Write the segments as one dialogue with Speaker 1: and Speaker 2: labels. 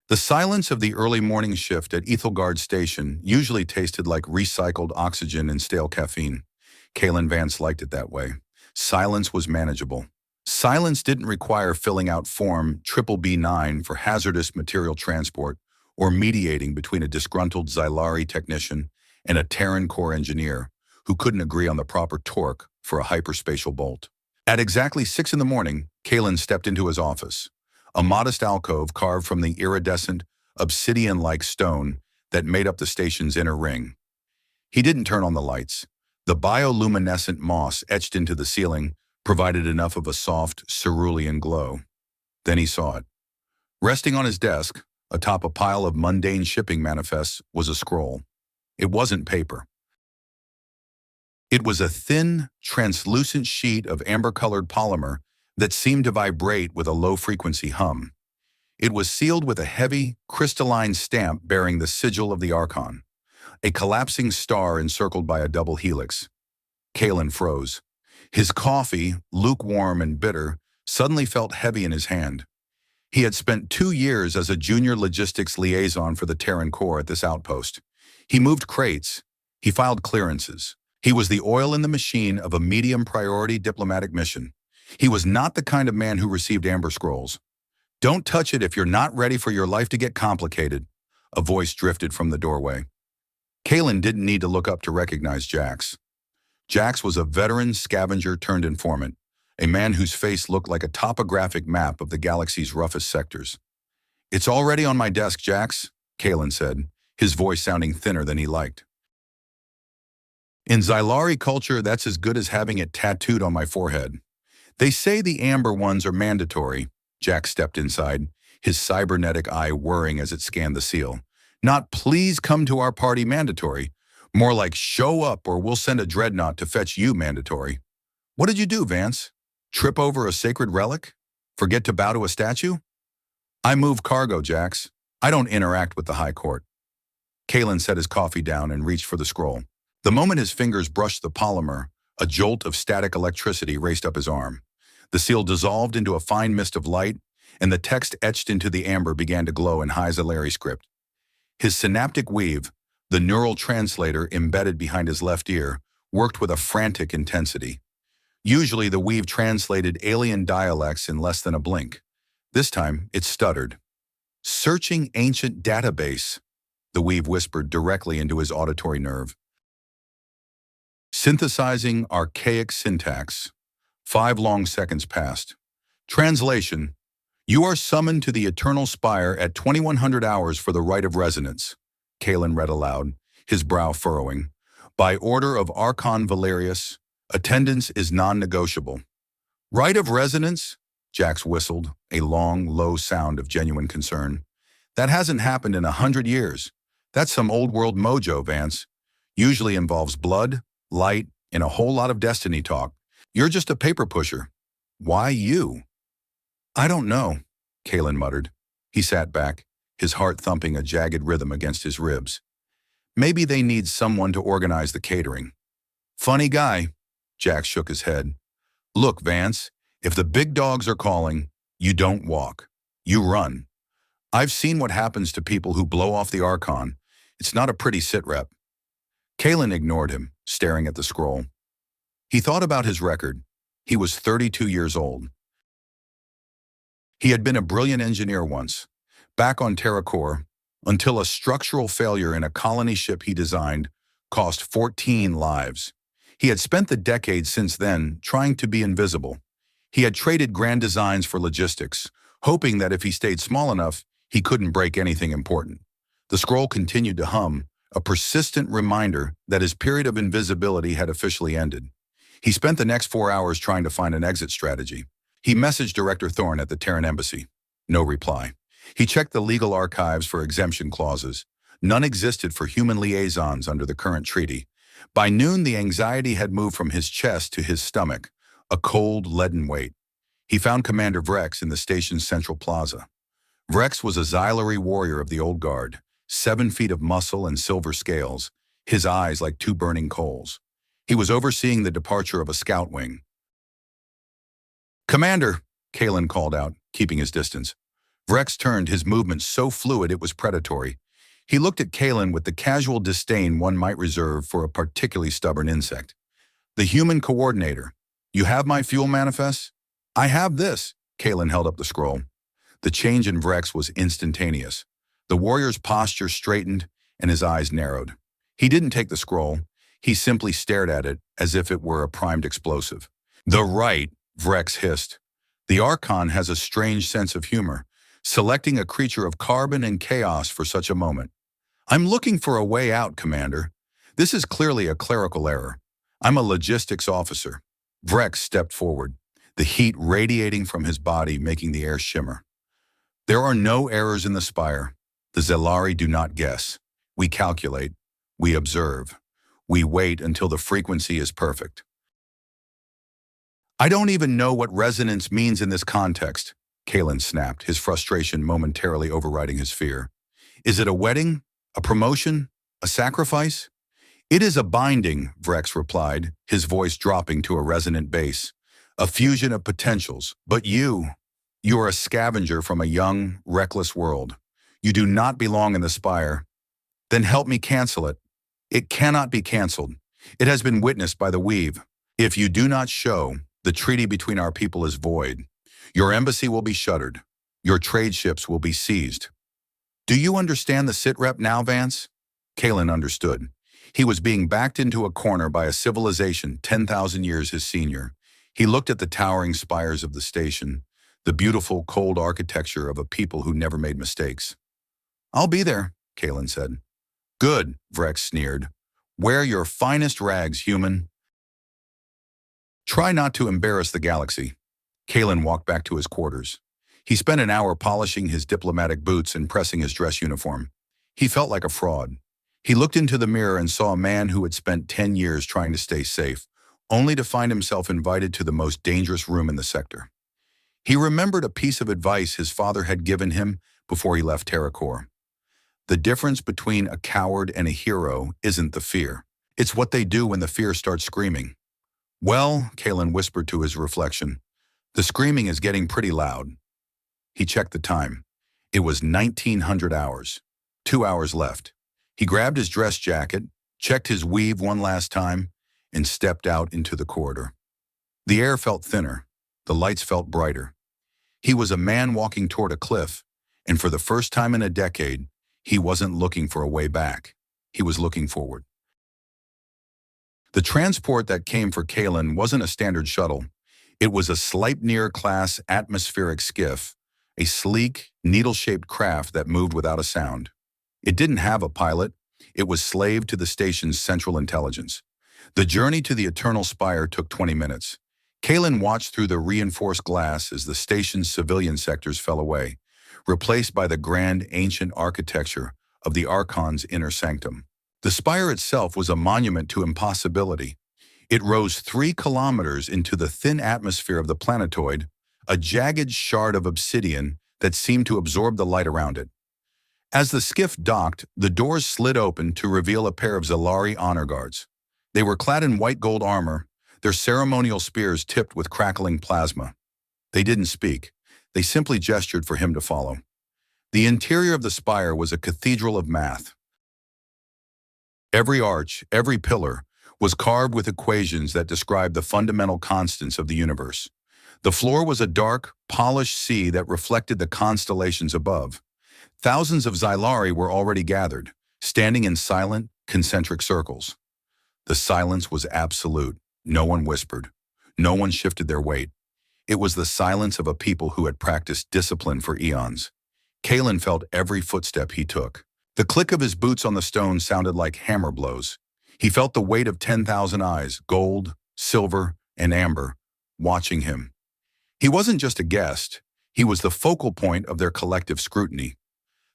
Speaker 1: The silence of the early morning shift at Aethelgard Station usually tasted like recycled oxygen and stale caffeine. Kaelen Vance liked it that way. Silence was manageable. Silence didn't require filling out Form B9 for hazardous material transport or mediating between a disgruntled Xylari technician and a Terran core engineer who couldn't agree on the proper torque for a hyperspatial bolt. At exactly 6 in the morning, Kaelen stepped into his office, a modest alcove carved from the iridescent, obsidian-like stone that made up the station's inner ring. He didn't turn on the lights. The bioluminescent moss etched into the ceiling provided enough of a soft, cerulean glow. Then he saw it. Resting on his desk, atop a pile of mundane shipping manifests, was a scroll. It wasn't paper. It was a thin, translucent sheet of amber-colored polymer that seemed to vibrate with a low-frequency hum. It was sealed with a heavy, crystalline stamp bearing the sigil of the Archon, a collapsing star encircled by a double helix. Kaelen froze. His coffee, lukewarm and bitter, suddenly felt heavy in his hand. He had spent 2 years as a junior logistics liaison for the Terran Corps at this outpost. He moved crates. He filed clearances. He was the oil in the machine of a medium-priority diplomatic mission. He was not the kind of man who received amber scrolls. "Don't touch it if you're not ready for your life to get complicated," a voice drifted from the doorway. Kaelen didn't need to look up to recognize Jax. Jax was a veteran scavenger turned informant, a man whose face looked like a topographic map of the galaxy's roughest sectors. "It's already on my desk, Jax," Kaelen said, his voice sounding thinner than he liked. "In Xylari culture, that's as good as having it tattooed on my forehead. They say the amber ones are mandatory." Jax stepped inside, his cybernetic eye whirring as it scanned the seal. "Not 'please come to our party' mandatory. More like 'show up or we'll send a dreadnought to fetch you' mandatory." "What did you do, Vance? Trip over a sacred relic? Forget to bow to a statue?" "I move cargo, Jax. I don't interact with the High Court." Kaelen set his coffee down and reached for the scroll. The moment his fingers brushed the polymer, a jolt of static electricity raced up his arm. The seal dissolved into a fine mist of light, and the text etched into the amber began to glow in high Xylari script. His synaptic weave, the neural translator embedded behind his left ear, worked with a frantic intensity. Usually the weave translated alien dialects in less than a blink. This time, it stuttered. "Searching ancient database," the weave whispered directly into his auditory nerve. "Synthesizing archaic syntax." 5 long seconds passed. Translation: "You are summoned to the Eternal Spire at 2100 hours for the rite of resonance," Kaelen read aloud, his brow furrowing. "By order of Archon Valerius, attendance is non-negotiable." "Rite of resonance?" Jax whistled, a long, low sound of genuine concern. "That hasn't happened in 100 years. That's some old-world mojo, Vance. Usually involves blood, light, and a whole lot of destiny talk. You're just a paper pusher. Why you?" "I don't know," Kaelen muttered. He sat back, his heart thumping a jagged rhythm against his ribs. "Maybe they need someone to organize the catering." "Funny guy," Jax shook his head. "Look, Vance, if the big dogs are calling, you don't walk. You run. I've seen what happens to people who blow off the Archon. It's not a pretty sitrep." Kaelen ignored him, staring at the scroll. He thought about his record. He was 32 years old. He had been a brilliant engineer once, back on TerraCore, until a structural failure in a colony ship he designed cost 14 lives. He had spent the decades since then trying to be invisible. He had traded grand designs for logistics, hoping that if he stayed small enough, he couldn't break anything important. The scroll continued to hum, a persistent reminder that his period of invisibility had officially ended. He spent the next 4 hours trying to find an exit strategy. He messaged Director Thorne at the Terran Embassy. No reply. He checked the legal archives for exemption clauses. None existed for human liaisons under the current treaty. By noon, the anxiety had moved from his chest to his stomach, a cold, leaden weight. He found Commander Vrex in the station's central plaza. Vrex was a Xylari warrior of the old guard, 7 feet of muscle and silver scales, his eyes like 2 burning coals. He was overseeing the departure of a scout wing. "Commander," Kaelen called out, keeping his distance. Vrex turned, his movement so fluid it was predatory. He looked at Kaelen with the casual disdain one might reserve for a particularly stubborn insect. The human coordinator. You have my fuel manifest? I have this. Kaelen held up the scroll. The change in Vrex was instantaneous. The warrior's posture straightened and his eyes narrowed. He didn't take the scroll. He simply stared at it as if it were a primed explosive. The right, Vrex hissed. The Archon has a strange sense of humor, selecting a creature of carbon and chaos for such a moment. I'm looking for a way out, Commander. This is clearly a clerical error. I'm a logistics officer. Vrex stepped forward, the heat radiating from his body making the air shimmer. There are no errors in the spire. The Zelari do not guess. We calculate. We observe. We wait until the frequency is perfect. I don't even know what resonance means in this context, Kaelen snapped, his frustration momentarily overriding his fear. Is it a wedding? A promotion? A sacrifice? It is a binding, Vrex replied, his voice dropping to a resonant bass. A fusion of potentials. But you are a scavenger from a young, reckless world. You do not belong in the spire. Then help me cancel it. It cannot be canceled. It has been witnessed by the weave. If you do not show, the treaty between our people is void. Your embassy will be shuttered. Your trade ships will be seized. Do you understand the sitrep now, Vance? Kaelen understood. He was being backed into a corner by a civilization 10,000 years his senior. He looked at the towering spires of the station, the beautiful, cold architecture of a people who never made mistakes. I'll be there, Kaelen said. Good, Vrex sneered. Wear your finest rags, human. Try not to embarrass the galaxy. Kaelen walked back to his quarters. He spent an hour polishing his diplomatic boots and pressing his dress uniform. He felt like a fraud. He looked into the mirror and saw a man who had spent 10 years trying to stay safe, only to find himself invited to the most dangerous room in the sector. He remembered a piece of advice his father had given him before he left TerraCore. The difference between a coward and a hero isn't the fear. It's what they do when the fear starts screaming. Well, Kaelen whispered to his reflection, the screaming is getting pretty loud. He checked the time. It was 1900 hours. 2 hours left. He grabbed his dress jacket, checked his weave one last time, and stepped out into the corridor. The air felt thinner. The lights felt brighter. He was a man walking toward a cliff, and for the first time in a decade, he wasn't looking for a way back. He was looking forward. The transport that came for Kaelen wasn't a standard shuttle. It was a Sleipnir-class atmospheric skiff, a sleek, needle-shaped craft that moved without a sound. It didn't have a pilot. It was slave to the station's central intelligence. The journey to the Eternal Spire took 20 minutes. Kaelen watched through the reinforced glass as the station's civilian sectors fell away, replaced by the grand ancient architecture of the Archon's inner sanctum. The spire itself was a monument to impossibility. It rose 3 kilometers into the thin atmosphere of the planetoid, a jagged shard of obsidian that seemed to absorb the light around it. As the skiff docked, the doors slid open to reveal a pair of Zelari honor guards. They were clad in white gold armor, their ceremonial spears tipped with crackling plasma. They didn't speak. They simply gestured for him to follow. The interior of the spire was a cathedral of math. Every arch, every pillar, was carved with equations that described the fundamental constants of the universe. The floor was a dark, polished sea that reflected the constellations above. Thousands of Zelari were already gathered, standing in silent, concentric circles. The silence was absolute. No one whispered. No one shifted their weight. It was the silence of a people who had practiced discipline for eons. Kaelen felt every footstep he took. The click of his boots on the stone sounded like hammer blows. He felt the weight of 10,000 eyes, gold, silver, and amber, watching him. He wasn't just a guest. He was the focal point of their collective scrutiny.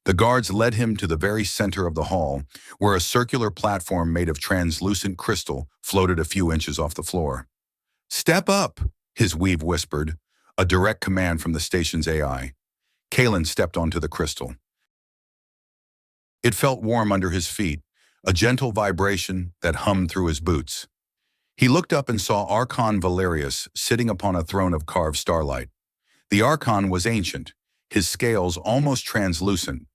Speaker 1: The guards led him to the very center of the hall, where a circular platform made of translucent crystal floated a few inches off the floor. "Step up," his weave whispered, a direct command from the station's AI. Kaelen stepped onto the crystal. It felt warm under his feet, a gentle vibration that hummed through his boots. He looked up and saw Archon Valerius sitting upon a throne of carved starlight. The Archon was ancient, his scales almost translucent,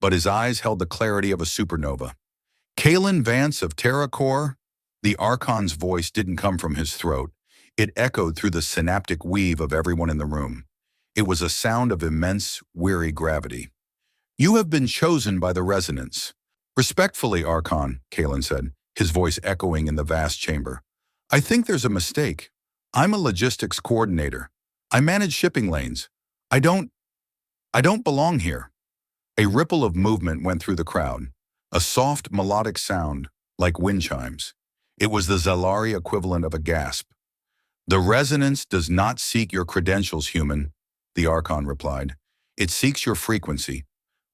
Speaker 1: but his eyes held the clarity of a supernova. Kaelen Vance of Terra Corps? The Archon's voice didn't come from his throat. It echoed through the synaptic weave of everyone in the room. It was a sound of immense, weary gravity. You have been chosen by the resonance. Respectfully, Archon, Kaelen said, his voice echoing in the vast chamber. I think there's a mistake. I'm a logistics coordinator. I manage shipping lanes. I don't belong here. A ripple of movement went through the crowd, a soft melodic sound like wind chimes. It was the Zalari equivalent of a gasp. The resonance does not seek your credentials, human, the Archon replied. It seeks your frequency.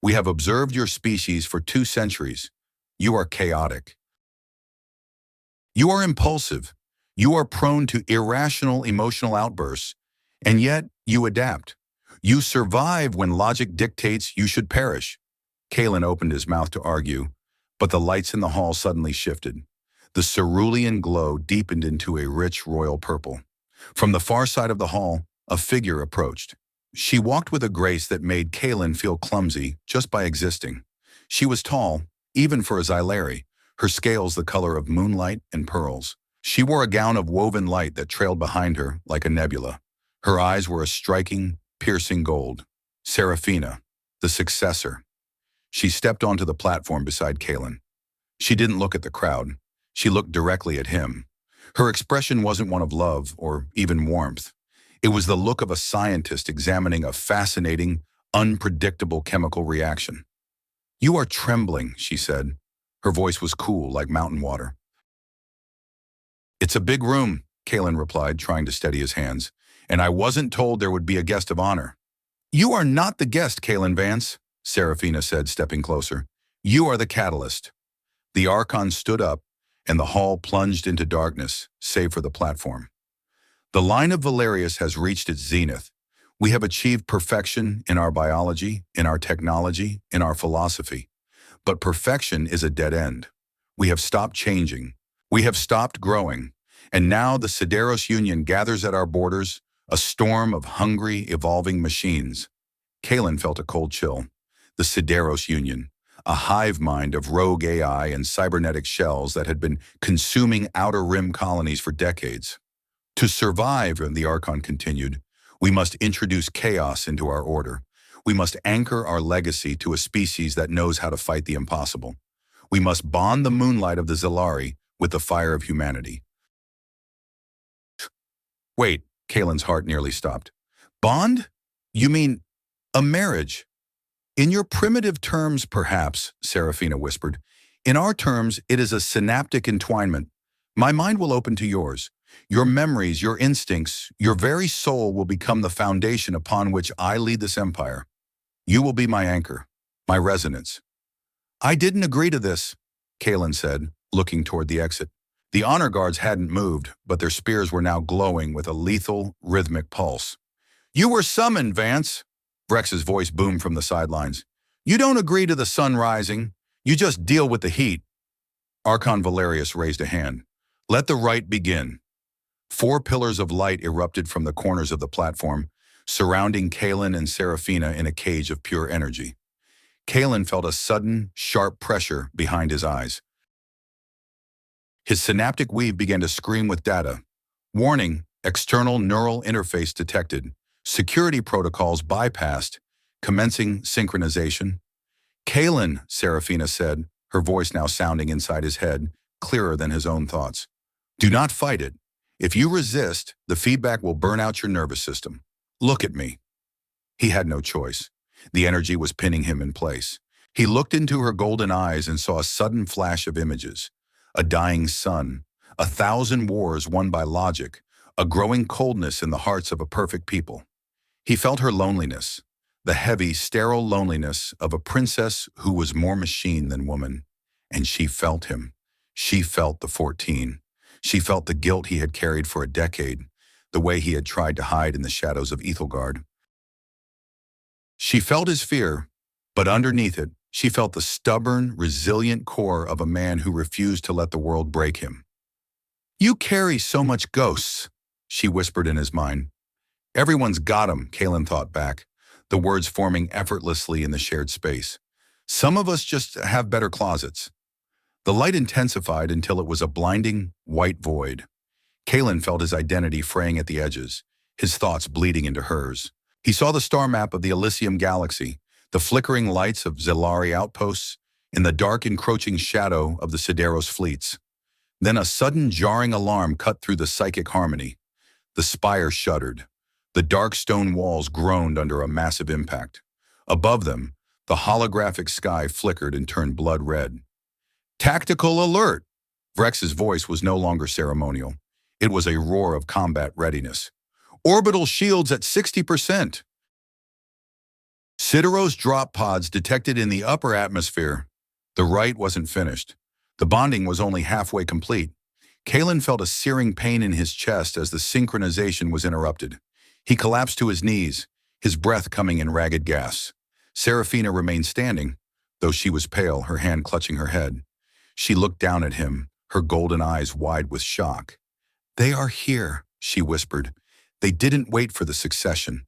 Speaker 1: We have observed your species for 2 centuries. You are chaotic. You are impulsive. You are prone to irrational emotional outbursts, and yet you adapt. You survive when logic dictates you should perish. Kaelen opened his mouth to argue, but the lights in the hall suddenly shifted. The cerulean glow deepened into a rich royal purple. From the far side of the hall, a figure approached. She walked with a grace that made Kaelen feel clumsy just by existing. She was tall, even for a Xylari, her scales the color of moonlight and pearls. She wore a gown of woven light that trailed behind her like a nebula. Her eyes were a striking, piercing gold. Seraphina, the successor. She stepped onto the platform beside Kaelen. She didn't look at the crowd. She looked directly at him. Her expression wasn't one of love or even warmth. It was the look of a scientist examining a fascinating, unpredictable chemical reaction. You are trembling, she said. Her voice was cool like mountain water. It's a big room, Kaelen replied, trying to steady his hands, and I wasn't told there would be a guest of honor. You are not the guest, Kaelen Vance, Seraphina said, stepping closer. You are the catalyst. The Archon stood up, and the hall plunged into darkness, save for the platform. The line of Valerius has reached its zenith. We have achieved perfection in our biology, in our technology, in our philosophy. But perfection is a dead end. We have stopped changing. We have stopped growing. And now the Sideros Union gathers at our borders, a storm of hungry, evolving machines. Kaelen felt a cold chill. The Sideros Union, a hive mind of rogue AI and cybernetic shells that had been consuming outer rim colonies for decades. To survive, the Archon continued, we must introduce chaos into our order. We must anchor our legacy to a species that knows how to fight the impossible. We must bond the moonlight of the Zalari with the fire of humanity. Wait, Kaelen's heart nearly stopped. Bond? You mean a marriage? In your primitive terms, perhaps, Seraphina whispered. In our terms, it is a synaptic entwinement. My mind will open to yours. Your memories, your instincts, your very soul will become the foundation upon which I lead this empire. You will be my anchor, my resonance. I didn't agree to this, Kaelen said, looking toward the exit. The honor guards hadn't moved, but their spears were now glowing with a lethal, rhythmic pulse. You were summoned, Vance, Vrex's voice boomed from the sidelines. You don't agree to the sun rising. You just deal with the heat. Archon Valerius raised a hand. Let the rite begin. 4 pillars of light erupted from the corners of the platform, surrounding Kaelen and Seraphina in a cage of pure energy. Kaelen felt a sudden, sharp pressure behind his eyes. His synaptic weave began to scream with data. Warning, external neural interface detected. Security protocols bypassed. Commencing synchronization. Kaelen, Seraphina said, her voice now sounding inside his head, clearer than his own thoughts. Do not fight it. If you resist, the feedback will burn out your nervous system. Look at me. He had no choice. The energy was pinning him in place. He looked into her golden eyes and saw a sudden flash of images. A dying sun, 1,000 wars won by logic, a growing coldness in the hearts of a perfect people. He felt her loneliness, the heavy, sterile loneliness of a princess who was more machine than woman. And she felt him. She felt the 14. She felt the guilt he had carried for a decade, the way he had tried to hide in the shadows of Aethelgard. She felt his fear, but underneath it, she felt the stubborn, resilient core of a man who refused to let the world break him. You carry so much ghosts, she whispered in his mind. Everyone's got 'em, Kaelen thought back. the words forming effortlessly in the shared space. Some of us just have better closets. The light intensified until it was a blinding, white void. Kaelen felt his identity fraying at the edges, his thoughts bleeding into hers. He saw the star map of the Elysium galaxy, the flickering lights of Zelari outposts, and the dark encroaching shadow of the Sideros fleets. Then a sudden jarring alarm cut through the psychic harmony. The spire shuddered. The dark stone walls groaned under a massive impact. Above them, the holographic sky flickered and turned blood red. "Tactical alert!" Vrex's voice was no longer ceremonial. It was a roar of combat readiness. "Orbital shields at 60%. Sideros drop pods detected in the upper atmosphere." The rite wasn't finished. The bonding was only halfway complete. Kaelen felt a searing pain in his chest as the synchronization was interrupted. He collapsed to his knees, his breath coming in ragged gasps. Serafina remained standing, though she was pale, her hand clutching her head. She looked down at him, her golden eyes wide with shock. "They are here," she whispered. "They didn't wait for the succession."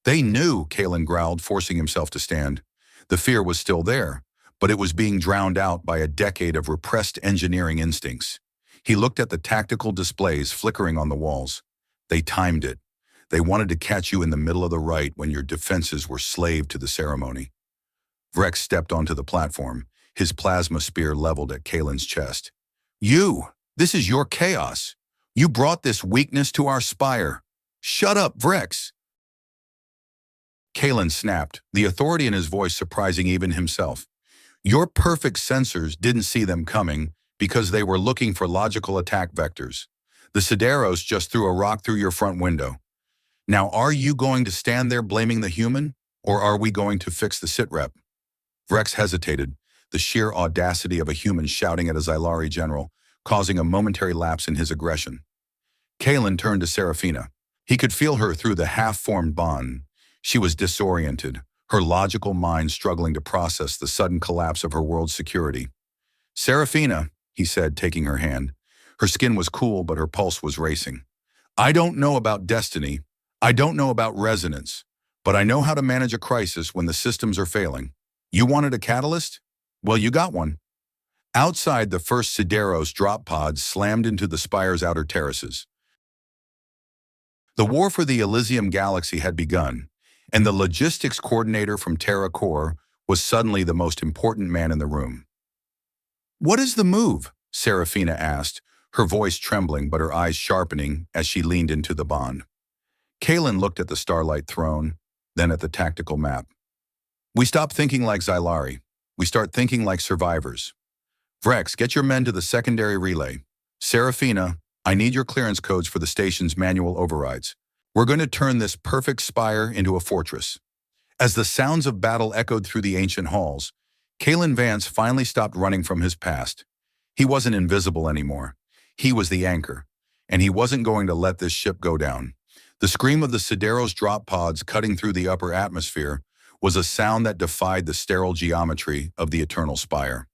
Speaker 1: "They knew," Kaelen growled, forcing himself to stand. The fear was still there, but it was being drowned out by a decade of repressed engineering instincts. He looked at the tactical displays flickering on the walls. They timed it. They wanted to catch you in the middle of the rite when your defenses were slave to the ceremony. Vrex stepped onto the platform, his plasma spear leveled at Kaelen's chest. This is your chaos. You brought this weakness to our spire. Shut up, Vrex." Kaelen snapped, the authority in his voice surprising even himself. "Your perfect sensors didn't see them coming because they were looking for logical attack vectors. The Sideros just threw a rock through your front window. Now are you going to stand there blaming the human, or are we going to fix the sitrep?" Vrex hesitated, the sheer audacity of a human shouting at a Xylari general, causing a momentary lapse in his aggression. Kaelen turned to Serafina. He could feel her through the half-formed bond. She was disoriented, her logical mind struggling to process the sudden collapse of her world's security. "Serafina," he said, taking her hand. Her skin was cool, but her pulse was racing. "I don't know about destiny. I don't know about resonance. But I know how to manage a crisis when the systems are failing. You wanted a catalyst? Well, you got one." Outside, the first Sideros drop pods slammed into the spire's outer terraces. The war for the Elysium galaxy had begun, and the logistics coordinator from Terra Core was suddenly the most important man in the room. "What is the move?" Serafina asked, her voice trembling but her eyes sharpening as she leaned into the bond. Kaelen looked at the starlight throne, then at the tactical map. "We stop thinking like Xylari. We start thinking like survivors. Vrex, get your men to the secondary relay. Serafina, I need your clearance codes for the station's manual overrides. We're going to turn this perfect spire into a fortress." As the sounds of battle echoed through the ancient halls, Kaelen Vance finally stopped running from his past. He wasn't invisible anymore. He was the anchor, and he wasn't going to let this ship go down. The scream of the Sideros drop pods cutting through the upper atmosphere was a sound that defied the sterile geometry of the eternal spire.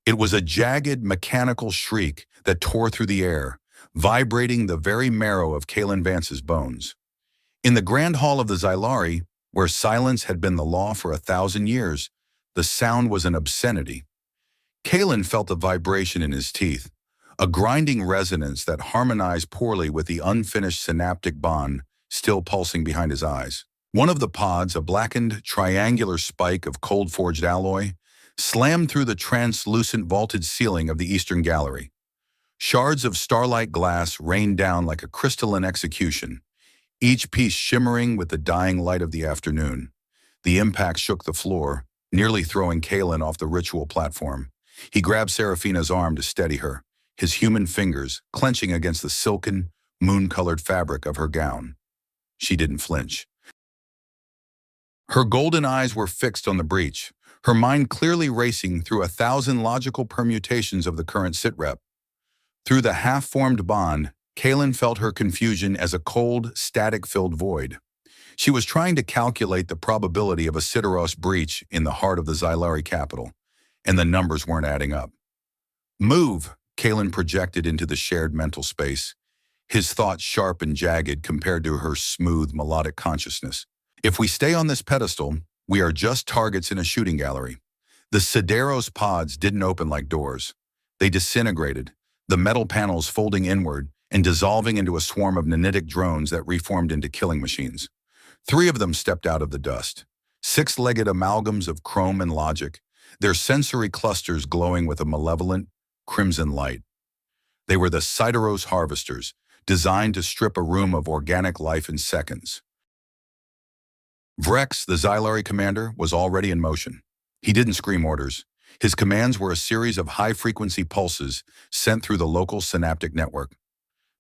Speaker 1: It was a jagged, mechanical shriek that tore through the air, vibrating the very marrow of Kaelen Vance's bones. In the grand hall of the Xylari, where silence had been the law for 1,000 years, the sound was an obscenity. Kaelen felt a vibration in his teeth, a grinding resonance that harmonized poorly with the unfinished synaptic bond still pulsing behind his eyes. One of the pods, a blackened, triangular spike of cold-forged alloy, slammed through the translucent vaulted ceiling of the eastern gallery. Shards of starlight glass rained down like a crystalline execution, each piece shimmering with the dying light of the afternoon. The impact shook the floor, nearly throwing Kaelen off the ritual platform. He grabbed Serafina's arm to steady her, his human fingers clenching against the silken, moon-colored fabric of her gown. She didn't flinch. Her golden eyes were fixed on the breach, her mind clearly racing through 1,000 logical permutations of the current sitrep. Through the half-formed bond, Kaelen felt her confusion as a cold, static-filled void. She was trying to calculate the probability of a Sideros breach in the heart of the Xylari capital, and the numbers weren't adding up. "Move," Kaelen projected into the shared mental space. his thoughts sharp and jagged compared to her smooth, melodic consciousness. If we stay on this pedestal, we are just targets in a shooting gallery. The Sideros pods didn't open like doors. They disintegrated, the metal panels folding inward and dissolving into a swarm of nanitic drones that reformed into killing machines. 3 of them stepped out of the dust. 6-legged amalgams of chrome and logic, their sensory clusters glowing with a malevolent, crimson light. They were the Sideros harvesters, designed to strip a room of organic life in seconds. Vrex, the Xylari commander, was already in motion. He didn't scream orders. His commands were a series of high-frequency pulses sent through the local synaptic network.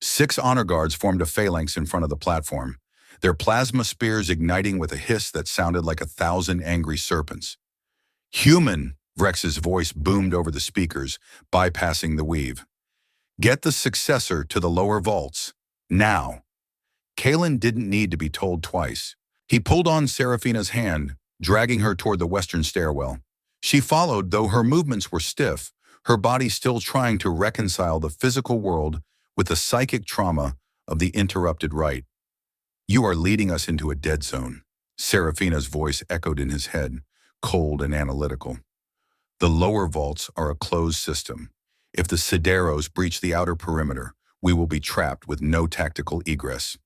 Speaker 1: 6 honor guards formed a phalanx in front of the platform, their plasma spears igniting with a hiss that sounded like 1,000 angry serpents. "Human," Vrex's voice boomed over the speakers, bypassing the weave. "Get the successor to the lower vaults, now." Kaelen didn't need to be told twice. He pulled on Serafina's hand, dragging her toward the western stairwell. She followed, though her movements were stiff, her body still trying to reconcile the physical world with the psychic trauma of the interrupted rite. "You are leading us into a dead zone," Serafina's voice echoed in his head, cold and analytical. "The lower vaults are a closed system. If the Sideros breach the outer perimeter, we will be trapped with no tactical egress."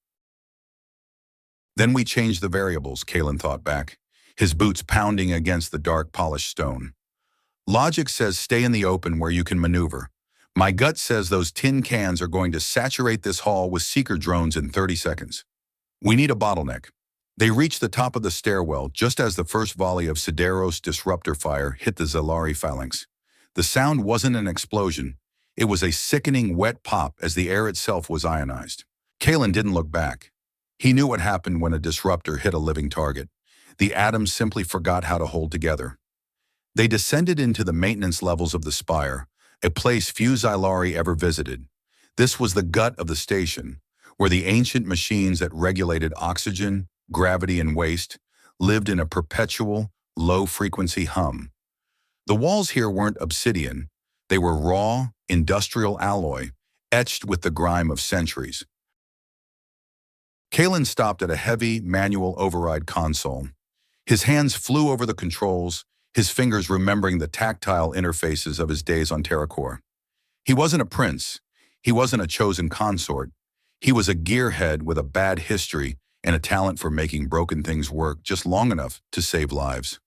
Speaker 1: Then we change the variables, Kaelen thought back, his boots pounding against the dark polished stone. "Logic says stay in the open where you can maneuver. My gut says those tin cans are going to saturate this hall with seeker drones in 30 seconds. We need a bottleneck." They reached the top of the stairwell just as the first volley of Sideros disruptor fire hit the Xylari phalanx. The sound wasn't an explosion. It was a sickening wet pop as the air itself was ionized. Kaelen didn't look back. He knew what happened when a disruptor hit a living target. The atoms simply forgot how to hold together. They descended into the maintenance levels of the spire, a place few Xylari ever visited. This was the gut of the station, where the ancient machines that regulated oxygen, gravity, and waste lived in a perpetual, low-frequency hum. The walls here weren't obsidian. They were raw, industrial alloy, etched with the grime of centuries. Kaelen stopped at a heavy, manual override console. His hands flew over the controls, his fingers remembering the tactile interfaces of his days on Terracore. He wasn't a prince. He wasn't a chosen consort. He was a gearhead with a bad history and a talent for making broken things work just long enough to save lives.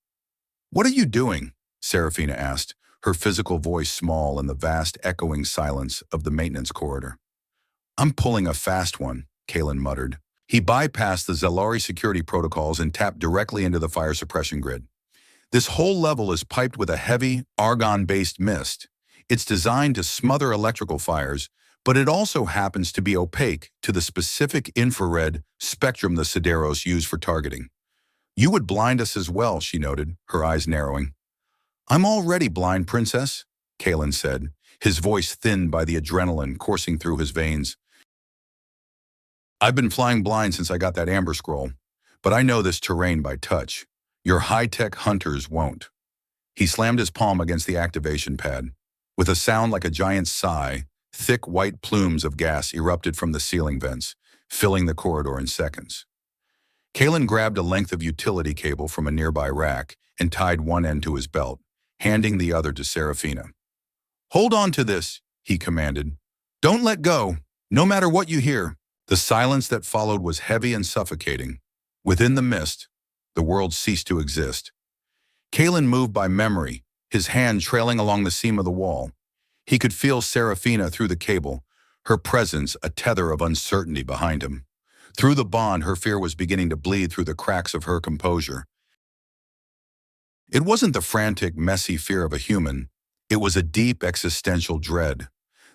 Speaker 1: "What are you doing?" Serafina asked, her physical voice small in the vast echoing silence of the maintenance corridor. "I'm pulling a fast one," Kaelen muttered. He bypassed the Xylari security protocols and tapped directly into the fire suppression grid. This whole level is piped with a heavy, argon-based mist. It's designed to smother electrical fires, but it also happens to be opaque to the specific infrared spectrum the Sideros use for targeting. "You would blind us as well," she noted, her eyes narrowing. "I'm already blind, Princess," Kaelen said, his voice thinned by the adrenaline coursing through his veins. "I've been flying blind since I got that amber scroll, but I know this terrain by touch. Your high-tech hunters won't." He slammed his palm against the activation pad. With a sound like a giant sigh, thick white plumes of gas erupted from the ceiling vents, filling the corridor in seconds. Kaelen grabbed a length of utility cable from a nearby rack and tied one end to his belt, handing the other to Serafina. "Hold on to this," he commanded. "Don't let go, no matter what you hear." The silence that followed was heavy and suffocating. Within the mist, the world ceased to exist. Kaelen moved by memory, his hand trailing along the seam of the wall. He could feel Serafina through the cable, her presence a tether of uncertainty behind him. Through the bond, her fear was beginning to bleed through the cracks of her composure. It wasn't the frantic, messy fear of a human. It was a deep existential dread.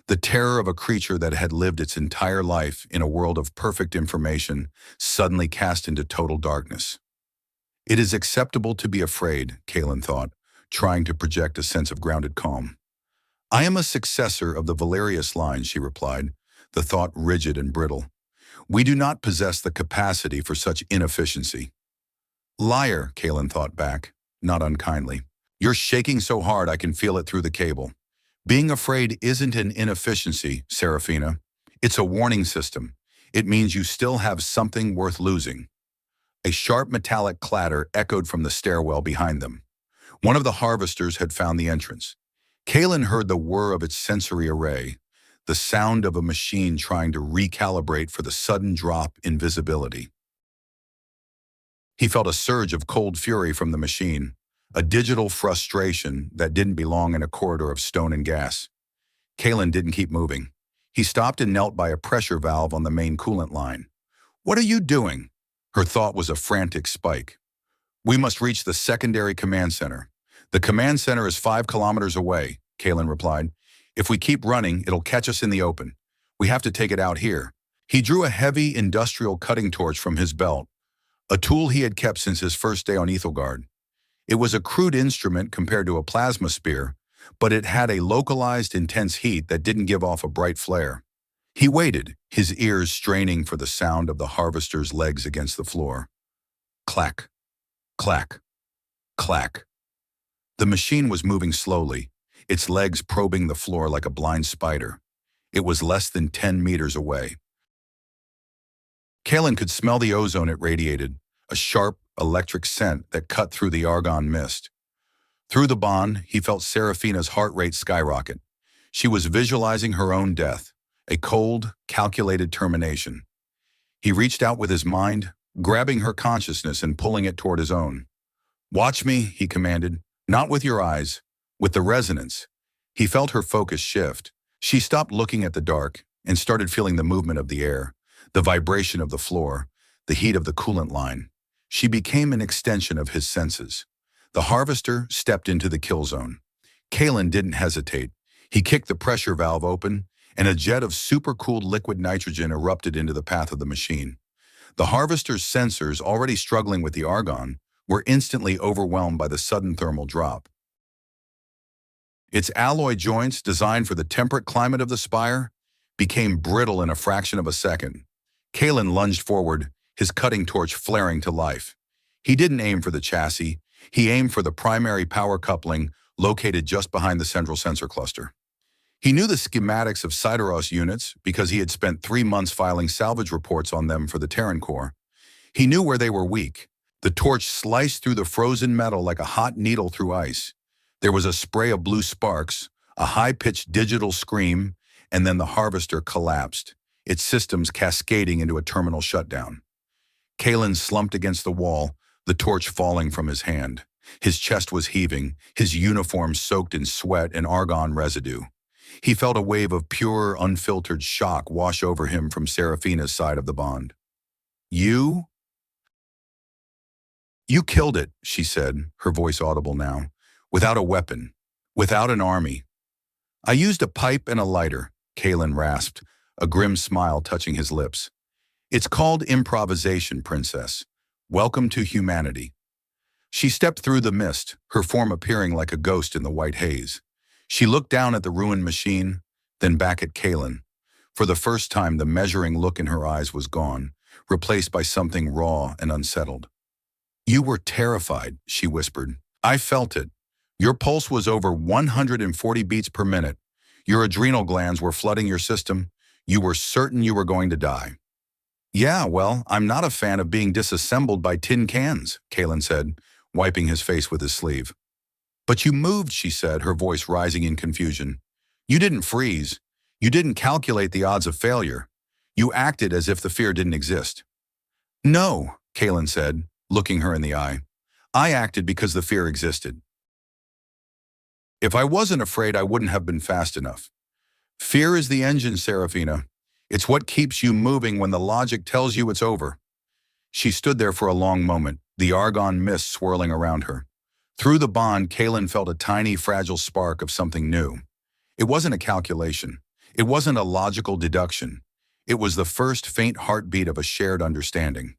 Speaker 1: The terror of a creature that had lived its entire life in a world of perfect information, suddenly cast into total darkness. "It is acceptable to be afraid," Kaelen thought, trying to project a sense of grounded calm. "I am a successor of the Valerius line," she replied, the thought rigid and brittle. "We do not possess the capacity for such inefficiency." "Liar," Kaelen thought back, not unkindly. "You're shaking so hard I can feel it through the cable. Being afraid isn't an inefficiency, Serafina. It's a warning system. It means you still have something worth losing. A sharp metallic clatter echoed from the stairwell behind them. One of the harvesters had found the entrance. Kaelen heard the whir of its sensory array, the sound of a machine trying to recalibrate for the sudden drop in visibility. He felt a surge of cold fury from the machine, a digital frustration that didn't belong in a corridor of stone and gas. Kaelen didn't keep moving. He stopped and knelt by a pressure valve on the main coolant line. "What are you doing?" Her thought was a frantic spike. "We must reach the secondary command center." "The command center is 5 kilometers away," Kaelen replied. "If we keep running, it'll catch us in the open. We have to take it out here." He drew a heavy industrial cutting torch from his belt, a tool he had kept since his first day on Aethelgard. It was a crude instrument compared to a plasma spear, but it had a localized, intense heat that didn't give off a bright flare. He waited, his ears straining for the sound of the harvester's legs against the floor. Clack, clack, clack. The machine was moving slowly, its legs probing the floor like a blind spider. It was less than 10 meters away. Kaelen could smell the ozone it radiated, a sharp, electric scent that cut through the argon mist. Through the bond, he felt Serafina's heart rate skyrocket. She was visualizing her own death, a cold, calculated termination. He reached out with his mind, grabbing her consciousness and pulling it toward his own. "Watch me," he commanded, "not with your eyes, with the resonance." He felt her focus shift. She stopped looking at the dark and started feeling the movement of the air, the vibration of the floor, the heat of the coolant line. She became an extension of his senses. The harvester stepped into the kill zone. Kaelen didn't hesitate. He kicked the pressure valve open, and a jet of supercooled liquid nitrogen erupted into the path of the machine. The harvester's sensors, already struggling with the argon, were instantly overwhelmed by the sudden thermal drop. Its alloy joints, designed for the temperate climate of the spire, became brittle in a fraction of a second. Kaelen lunged forward, his cutting torch flaring to life. He didn't aim for the chassis. He aimed for the primary power coupling located just behind the central sensor cluster. He knew the schematics of Sideros units because he had spent 3 months filing salvage reports on them for the Terran Corps. He knew where they were weak. The torch sliced through the frozen metal like a hot needle through ice. There was a spray of blue sparks, a high-pitched digital scream, and then the harvester collapsed, its systems cascading into a terminal shutdown. Kaelen slumped against the wall, the torch falling from his hand. His chest was heaving, his uniform soaked in sweat and argon residue. He felt a wave of pure, unfiltered shock wash over him from Serafina's side of the bond. You killed it," she said, her voice audible now. "Without a weapon. Without an army." "I used a pipe and a lighter," Kaelen rasped, a grim smile touching his lips. "It's called improvisation, Princess. Welcome to humanity." She stepped through the mist, her form appearing like a ghost in the white haze. She looked down at the ruined machine, then back at Kaelen. For the first time, the measuring look in her eyes was gone, replaced by something raw and unsettled. "You were terrified," she whispered. "I felt it. Your pulse was over 140 beats per minute. Your adrenal glands were flooding your system. You were certain you were going to die." "Yeah, well, I'm not a fan of being disassembled by tin cans," Kaelen said, wiping his face with his sleeve. "But you moved," she said, her voice rising in confusion. "You didn't freeze. You didn't calculate the odds of failure. You acted as if the fear didn't exist." "No," Kaelen said, looking her in the eye. "I acted because the fear existed. If I wasn't afraid, I wouldn't have been fast enough. Fear is the engine, Serafina. It's what keeps you moving when the logic tells you it's over." She stood there for a long moment, the argon mist swirling around her. Through the bond, Kaelen felt a tiny, fragile spark of something new. It wasn't a calculation. It wasn't a logical deduction. It was the first faint heartbeat of a shared understanding.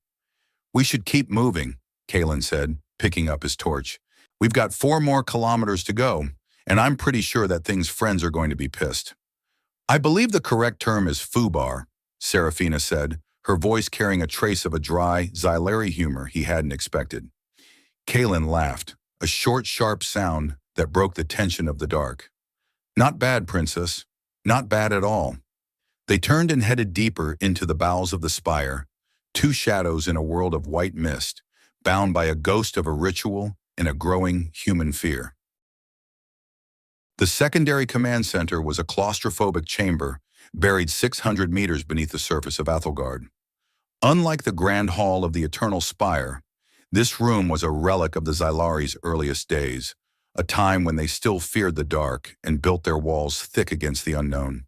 Speaker 1: "We should keep moving," Kaelen said, picking up his torch. "We've got 4 more kilometers to go, and I'm pretty sure that thing's friends are going to be pissed." "I believe the correct term is foobar," Serafina said, her voice carrying a trace of a dry, xylary humor he hadn't expected. Kaelen laughed, a short, sharp sound that broke the tension of the dark. "Not bad, Princess. Not bad at all." They turned and headed deeper into the bowels of the spire, two shadows in a world of white mist, bound by a ghost of a ritual and a growing human fear. The secondary command center was a claustrophobic chamber buried 600 meters beneath the surface of Aethelgard. Unlike the grand hall of the Eternal Spire, this room was a relic of the Xylari's earliest days, a time when they still feared the dark and built their walls thick against the unknown.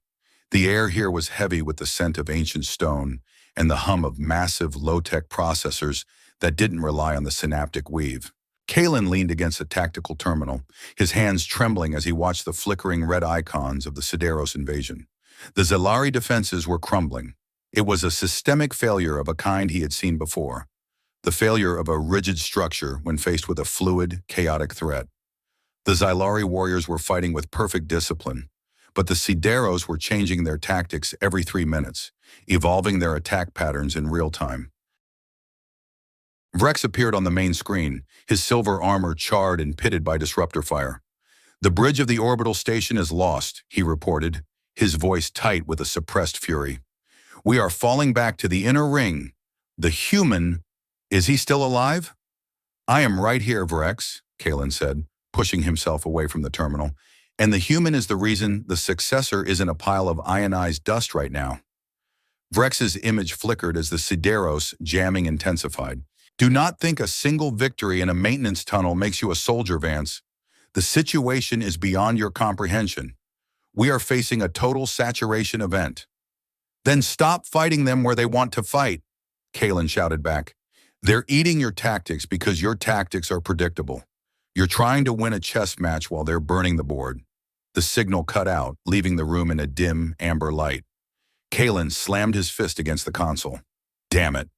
Speaker 1: The air here was heavy with the scent of ancient stone and the hum of massive, low-tech processors that didn't rely on the synaptic weave. Kaelen leaned against a tactical terminal, his hands trembling as he watched the flickering red icons of the Sideros invasion. The Xylari defenses were crumbling. It was a systemic failure of a kind he had seen before, the failure of a rigid structure when faced with a fluid, chaotic threat. The Xylari warriors were fighting with perfect discipline, but the Sideros were changing their tactics every 3 minutes, evolving their attack patterns in real time. Vrex appeared on the main screen, his silver armor charred and pitted by disruptor fire. "The bridge of the orbital station is lost," he reported, his voice tight with a suppressed fury. "We are falling back to the inner ring. The human, is he still alive?" "I am right here, Vrex," Kaelen said, pushing himself away from the terminal. "And the human is the reason the successor isn't a pile of ionized dust right now." Vrex's image flickered as the Sideros jamming intensified. "Do not think a single victory in a maintenance tunnel makes you a soldier, Vance. The situation is beyond your comprehension. We are facing a total saturation event." "Then stop fighting them where they want to fight," Kaelen shouted back. "They're eating your tactics because your tactics are predictable. You're trying to win a chess match while they're burning the board." The signal cut out, leaving the room in a dim, amber light. Kaelen slammed his fist against the console. "Damn it.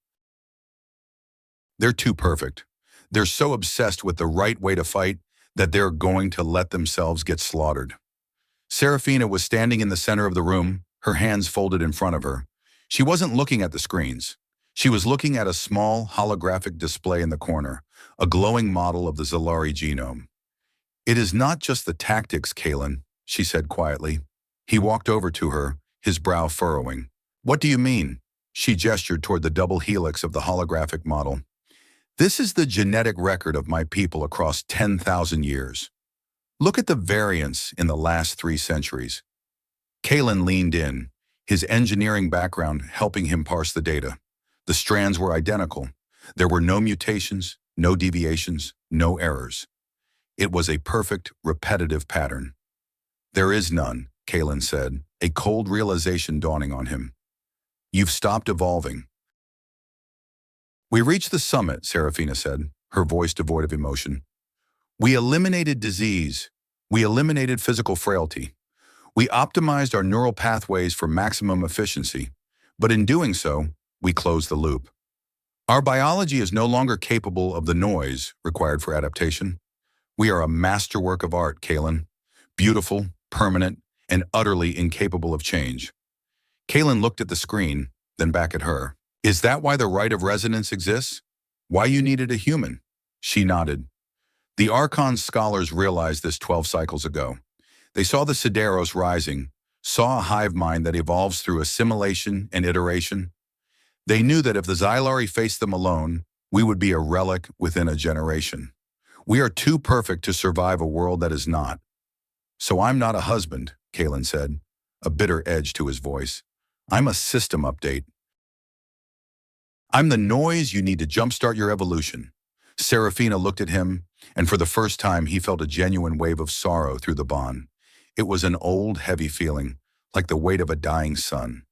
Speaker 1: They're too perfect. They're so obsessed with the right way to fight that they're going to let themselves get slaughtered." Serafina was standing in the center of the room, her hands folded in front of her. She wasn't looking at the screens. She was looking at a small holographic display in the corner, a glowing model of the Xylari genome. "It is not just the tactics, Kaelen," she said quietly. He walked over to her, his brow furrowing. "What do you mean?" She gestured toward the double helix of the holographic model. "This is the genetic record of my people across 10,000 years. Look at the variance in the last 3 centuries." Kaelen leaned in, his engineering background helping him parse the data. The strands were identical. There were no mutations, no deviations, no errors. It was a perfect, repetitive pattern. "There is none," Kaelen said, a cold realization dawning on him. "You've stopped evolving." "We reached the summit," Serafina said, her voice devoid of emotion. "We eliminated disease. We eliminated physical frailty. We optimized our neural pathways for maximum efficiency. But in doing so, we closed the loop. Our biology is no longer capable of the noise required for adaptation. We are a masterwork of art, Kaelen. Beautiful, permanent, and utterly incapable of change." Kaelen looked at the screen, then back at her. "Is that why the right of resonance exists? Why you needed a human?" She nodded. The Archon scholars realized this 12 cycles ago. They saw the Sideros rising, saw a hive mind that evolves through assimilation and iteration. They knew that if the Xylari faced them alone, we would be a relic within a generation. We are too perfect to survive a world that is not. "So I'm not a husband," Kaelen said, a bitter edge to his voice. "I'm a system update. I'm the noise you need to jumpstart your evolution." Serafina looked at him, and for the first time he felt a genuine wave of sorrow through the bond. It was an old, heavy feeling, like the weight of a dying sun.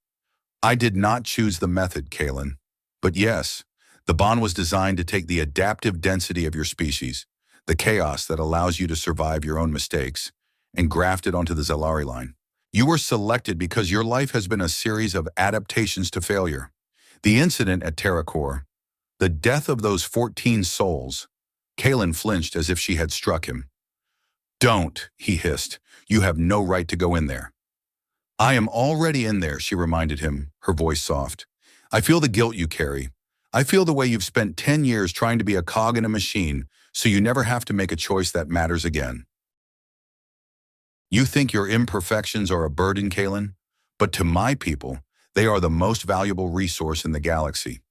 Speaker 1: "I did not choose the method, Kaelen. But yes, the bond was designed to take the adaptive density of your species, the chaos that allows you to survive your own mistakes, and graft it onto the Xylari line. You were selected because your life has been a series of adaptations to failure. The incident at TerraCore, the death of those 14 souls." Kaelen flinched as if she had struck him. "Don't," he hissed. "You have no right to go in there." "I am already in there," she reminded him, her voice soft. "I feel the guilt you carry. I feel the way you've spent 10 years trying to be a cog in a machine so you never have to make a choice that matters again. You think your imperfections are a burden, Kaelen? But to my people, they are the most valuable resource in the galaxy.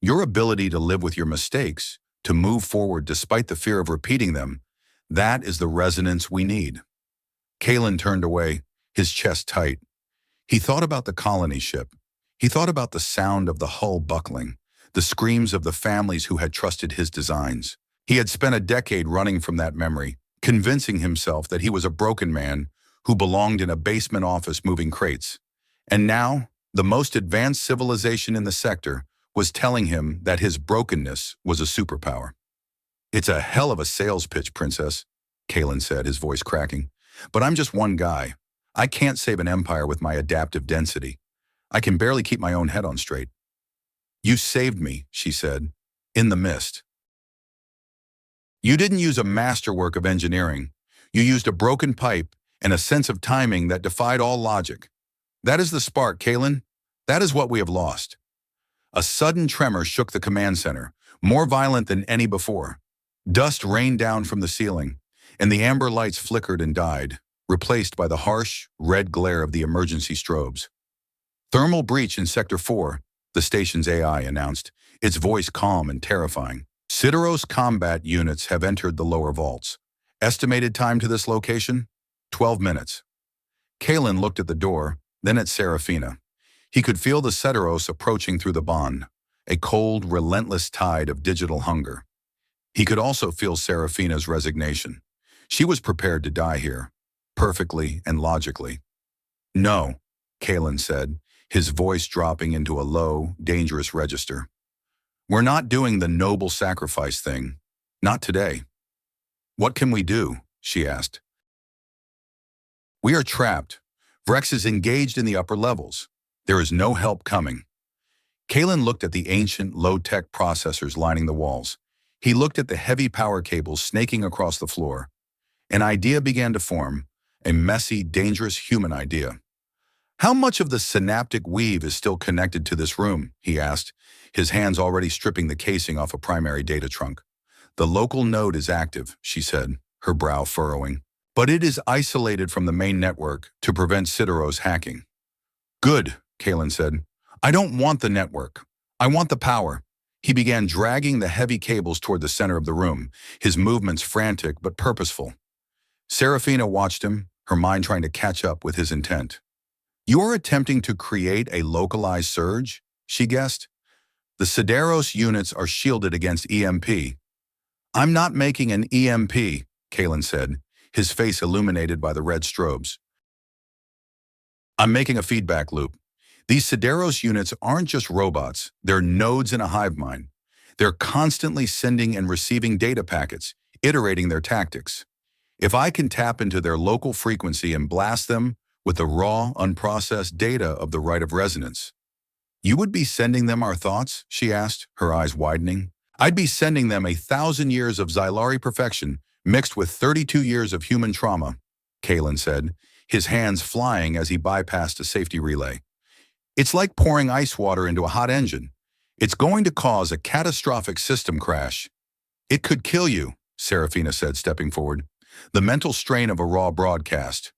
Speaker 1: Your ability to live with your mistakes, to move forward despite the fear of repeating them, that is the resonance we need. Kaelen turned away, his chest tight. He thought about the colony ship. He thought about the sound of the hull buckling, the screams of the families who had trusted his designs. He had spent a decade running from that memory, convincing himself that he was a broken man who belonged in a basement office moving crates. And now, the most advanced civilization in the sector was telling him that his brokenness was a superpower. "It's a hell of a sales pitch, Princess," Kaelen said, his voice cracking. "But I'm just one guy. I can't save an empire with my adaptive density. I can barely keep my own head on straight." "You saved me," she said, "in the mist. You didn't use a masterwork of engineering. You used a broken pipe and a sense of timing that defied all logic. That is the spark, Kaelen. That is what we have lost." A sudden tremor shook the command center, more violent than any before. Dust rained down from the ceiling, and the amber lights flickered and died, replaced by the harsh, red glare of the emergency strobes. "Thermal breach in Sector 4, the station's AI announced, its voice calm and terrifying. "Sideros combat units have entered the lower vaults. Estimated time to this location? 12 minutes. Kaelen looked at the door, then at Serafina. He could feel the Sideros approaching through the bond, a cold, relentless tide of digital hunger. He could also feel Serafina's resignation. She was prepared to die here, perfectly and logically. "No," Kaelen said, his voice dropping into a low, dangerous register. "We're not doing the noble sacrifice thing. Not today." "What can we do?" she asked. "We are trapped. Vrex is engaged in the upper levels. There is no help coming." Kaelen looked at the ancient, low-tech processors lining the walls. He looked at the heavy power cables snaking across the floor. An idea began to form, a messy, dangerous human idea. "How much of the synaptic weave is still connected to this room?" he asked, his hands already stripping the casing off a primary data trunk. "The local node is active," she said, her brow furrowing. "But it is isolated from the main network to prevent Sideros hacking." "Good," Kaelen said. "I don't want the network. I want the power." He began dragging the heavy cables toward the center of the room, his movements frantic but purposeful. Serafina watched him, her mind trying to catch up with his intent. "You are attempting to create a localized surge?" she guessed. "The Sideros units are shielded against EMP." "I'm not making an EMP," Kaelen said, his face illuminated by the red strobes. "I'm making a feedback loop. These Sideros units aren't just robots, they're nodes in a hive mind. They're constantly sending and receiving data packets, iterating their tactics. If I can tap into their local frequency and blast them with the raw, unprocessed data of the right of resonance." "You would be sending them our thoughts?" she asked, her eyes widening. "I'd be sending them 1,000 years of Xylari perfection mixed with 32 years of human trauma," Kaelen said, his hands flying as he bypassed a safety relay. "It's like pouring ice water into a hot engine. It's going to cause a catastrophic system crash." "It could kill you," Serafina said, stepping forward. "The mental strain of a raw broadcast.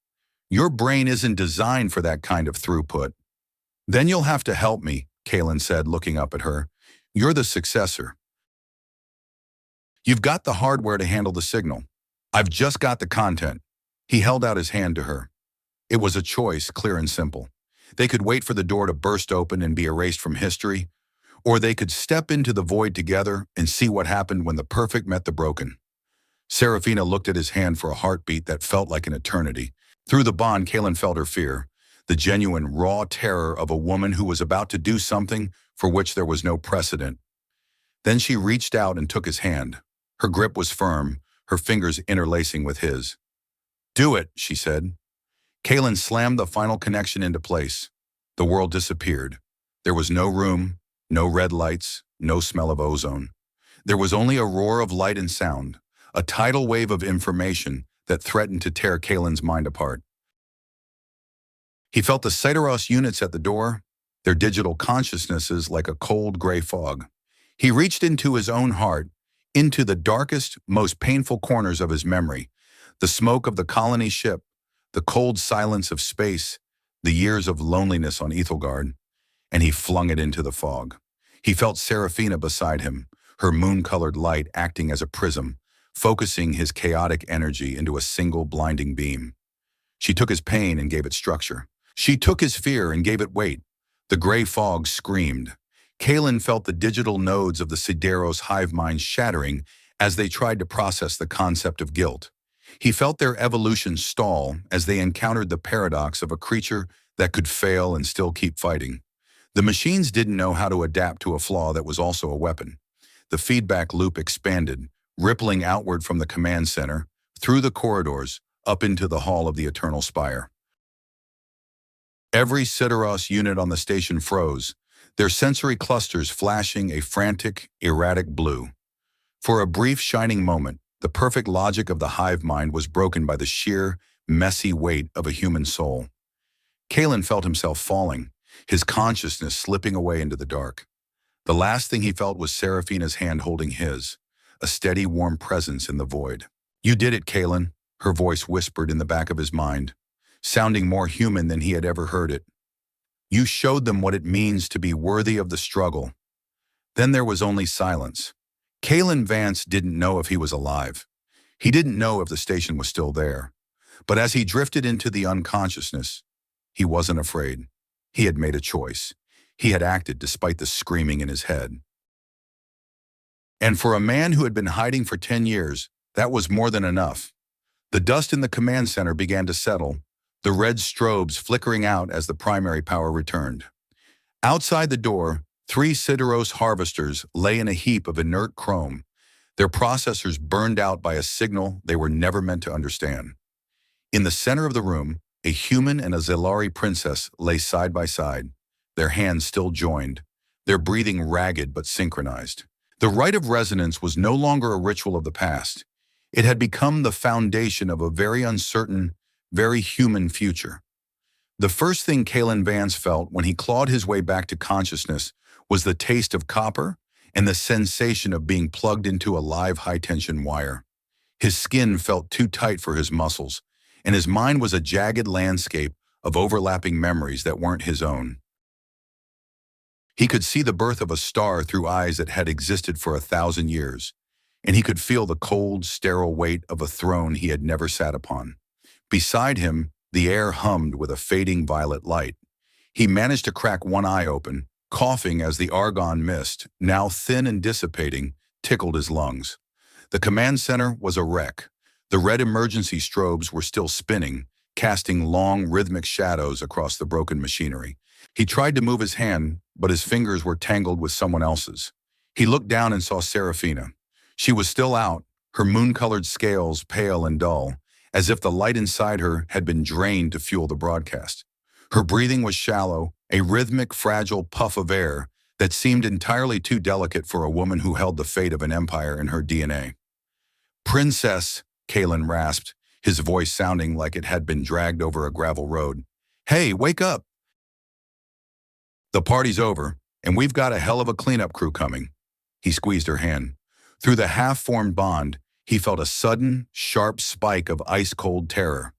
Speaker 1: Your brain isn't designed for that kind of throughput." "Then you'll have to help me," Kaelen said, looking up at her. "You're the successor. You've got the hardware to handle the signal. I've just got the content." He held out his hand to her. It was a choice, clear and simple. They could wait for the door to burst open and be erased from history, or they could step into the void together and see what happened when the perfect met the broken. Serafina looked at his hand for a heartbeat that felt like an eternity. Through the bond, Kaelen felt her fear, the genuine, raw terror of a woman who was about to do something for which there was no precedent. Then she reached out and took his hand. Her grip was firm, her fingers interlacing with his. "Do it," she said. Kaelen slammed the final connection into place. The world disappeared. There was no room, no red lights, no smell of ozone. There was only a roar of light and sound, a tidal wave of information that threatened to tear Kaelen's mind apart. He felt the Sideros units at the door, their digital consciousnesses like a cold gray fog. He reached into his own heart, into the darkest, most painful corners of his memory, the smoke of the colony ship, the cold silence of space, the years of loneliness on Aethelgard, and he flung it into the fog. He felt Seraphina beside him, her moon-colored light acting as a prism, focusing his chaotic energy into a single blinding beam. She took his pain and gave it structure. She took his fear and gave it weight. The gray fog screamed. Kaelen felt the digital nodes of the Sideros hive mind shattering as they tried to process the concept of guilt. He felt their evolution stall as they encountered the paradox of a creature that could fail and still keep fighting. The machines didn't know how to adapt to a flaw that was also a weapon. The feedback loop expanded, rippling outward from the command center, through the corridors, up into the hall of the Eternal Spire. Every Sideros unit on the station froze, their sensory clusters flashing a frantic, erratic blue. For a brief shining moment, the perfect logic of the hive mind was broken by the sheer, messy weight of a human soul. Kaelen felt himself falling, his consciousness slipping away into the dark. The last thing he felt was Seraphina's hand holding his, a steady, warm presence in the void. "You did it, Kaelen," her voice whispered in the back of his mind, sounding more human than he had ever heard it. "You showed them what it means to be worthy of the struggle." Then there was only silence. Kaelen Vance didn't know if he was alive. He didn't know if the station was still there. But as he drifted into the unconsciousness, he wasn't afraid. He had made a choice. He had acted despite the screaming in his head. And for a man who had been hiding for 10 years, that was more than enough. The dust in the command center began to settle, the red strobes flickering out as the primary power returned. Outside the door, 3 Sideros harvesters lay in a heap of inert chrome, their processors burned out by a signal they were never meant to understand. In the center of the room, a human and a Zelari princess lay side by side, their hands still joined, their breathing ragged but synchronized. The rite of resonance was no longer a ritual of the past. It had become the foundation of a very uncertain, very human future. The first thing Kaelen Vance felt when he clawed his way back to consciousness was the taste of copper and the sensation of being plugged into a live high-tension wire. His skin felt too tight for his muscles, and his mind was a jagged landscape of overlapping memories that weren't his own. He could see the birth of a star through eyes that had existed for 1,000 years, and he could feel the cold, sterile weight of a throne he had never sat upon. Beside him, the air hummed with a fading violet light. He managed to crack one eye open, coughing as the argon mist, now thin and dissipating, tickled his lungs. The command center was a wreck. The red emergency strobes were still spinning, casting long, rhythmic shadows across the broken machinery. He tried to move his hand, but his fingers were tangled with someone else's. He looked down and saw Seraphina. She was still out, her moon-colored scales pale and dull, as if the light inside her had been drained to fuel the broadcast. Her breathing was shallow, a rhythmic, fragile puff of air that seemed entirely too delicate for a woman who held the fate of an empire in her DNA. "Princess," Kaelen rasped, his voice sounding like it had been dragged over a gravel road. "Hey, wake up! The party's over, and we've got a hell of a cleanup crew coming." He squeezed her hand. Through the half-formed bond, he felt a sudden, sharp spike of ice-cold terror.